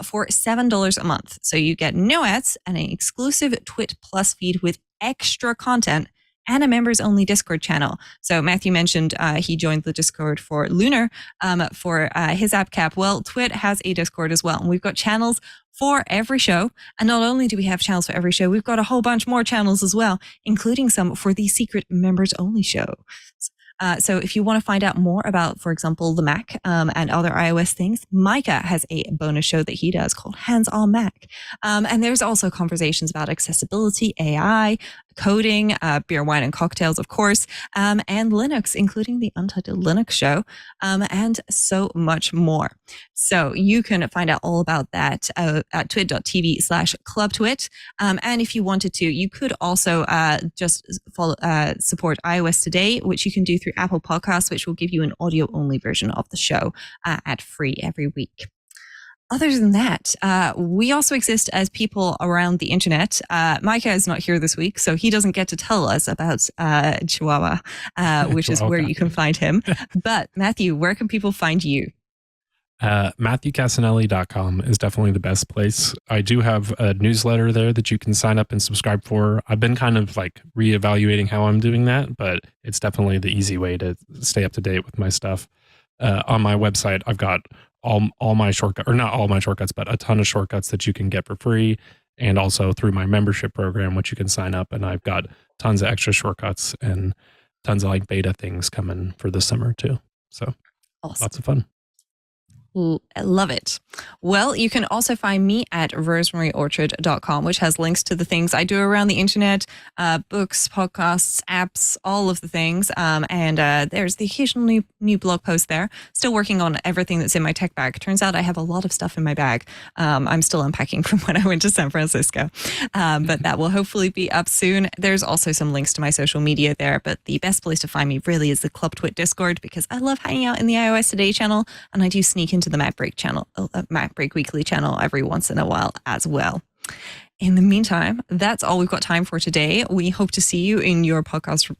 for $7 a month. So you get no ads and an exclusive Twit Plus feed with extra content and a members-only Discord channel. So Matthew mentioned he joined the Discord for Lunar for his app cap. Well, Twit has a Discord as well. And we've got channels for every show. And not only do we have channels for every show, we've got a whole bunch more channels as well, including some for the secret members-only show. So if you want to find out more about, for example, the Mac and other iOS things, Micah has a bonus show that he does called Hands on Mac. And there's also conversations about accessibility, AI, coding, beer, wine, and cocktails, of course, and Linux, including the Untitled Linux show, and so much more. So you can find out all about that at twit.tv/clubtwit. And if you wanted to, you could also just support iOS Today, which you can do through Apple Podcasts, which will give you an audio-only version of the show ad free every week. Other than that, we also exist as people around the internet. Micah is not here this week, so he doesn't get to tell us about Chihuahua, which is where you can find him. But Matthew, where can people find you? MatthewCassinelli.com is definitely the best place. I do have a newsletter there that you can sign up and subscribe for. I've been kind of like reevaluating how I'm doing that, but it's definitely the easy way to stay up to date with my stuff. On my website, I've got all my shortcuts, or not all my shortcuts, but a ton of shortcuts that you can get for free. And also through my membership program, which you can sign up. And I've got tons of extra shortcuts and tons of like beta things coming for this summer too. So awesome. Lots of fun. Love it. Well, you can also find me at rosemaryorchard.com, which has links to the things I do around the internet, books, podcasts, apps, all of the things. And there's the occasional new blog post there. Still working on everything that's in my tech bag. Turns out I have a lot of stuff in my bag. I'm still unpacking from when I went to San Francisco. But that will hopefully be up soon. There's also some links to my social media there. But the best place to find me really is the Club Twit Discord, because I love hanging out in the iOS Today channel, and I do sneak into the MacBreak channel, MacBreak Weekly channel every once in a while as well. In the meantime, that's all we've got time for today. We hope to see you in your podcast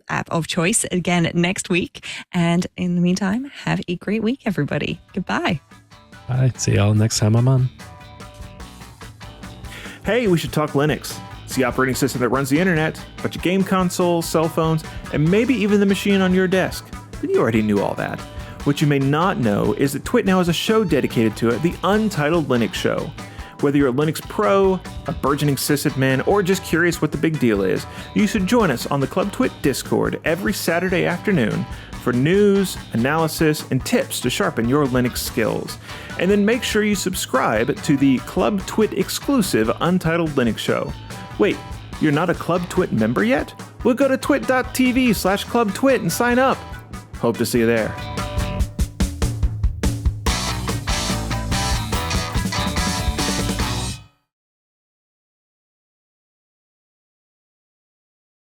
app of choice again next week. And in the meantime, have a great week, everybody. Goodbye. Bye. See y'all next time I'm on. Hey, we should talk Linux. It's the operating system that runs the internet, a bunch of game consoles, cell phones, and maybe even the machine on your desk. But you already knew all that. What you may not know is that Twit now has a show dedicated to it, the Untitled Linux Show. Whether you're a Linux pro, a burgeoning sysadmin, or just curious what the big deal is, you should join us on the Club Twit Discord every Saturday afternoon for news, analysis, and tips to sharpen your Linux skills. And then make sure you subscribe to the Club Twit exclusive Untitled Linux Show. Wait, you're not a Club Twit member yet? Well, go to twit.tv/clubtwit and sign up. Hope to see you there.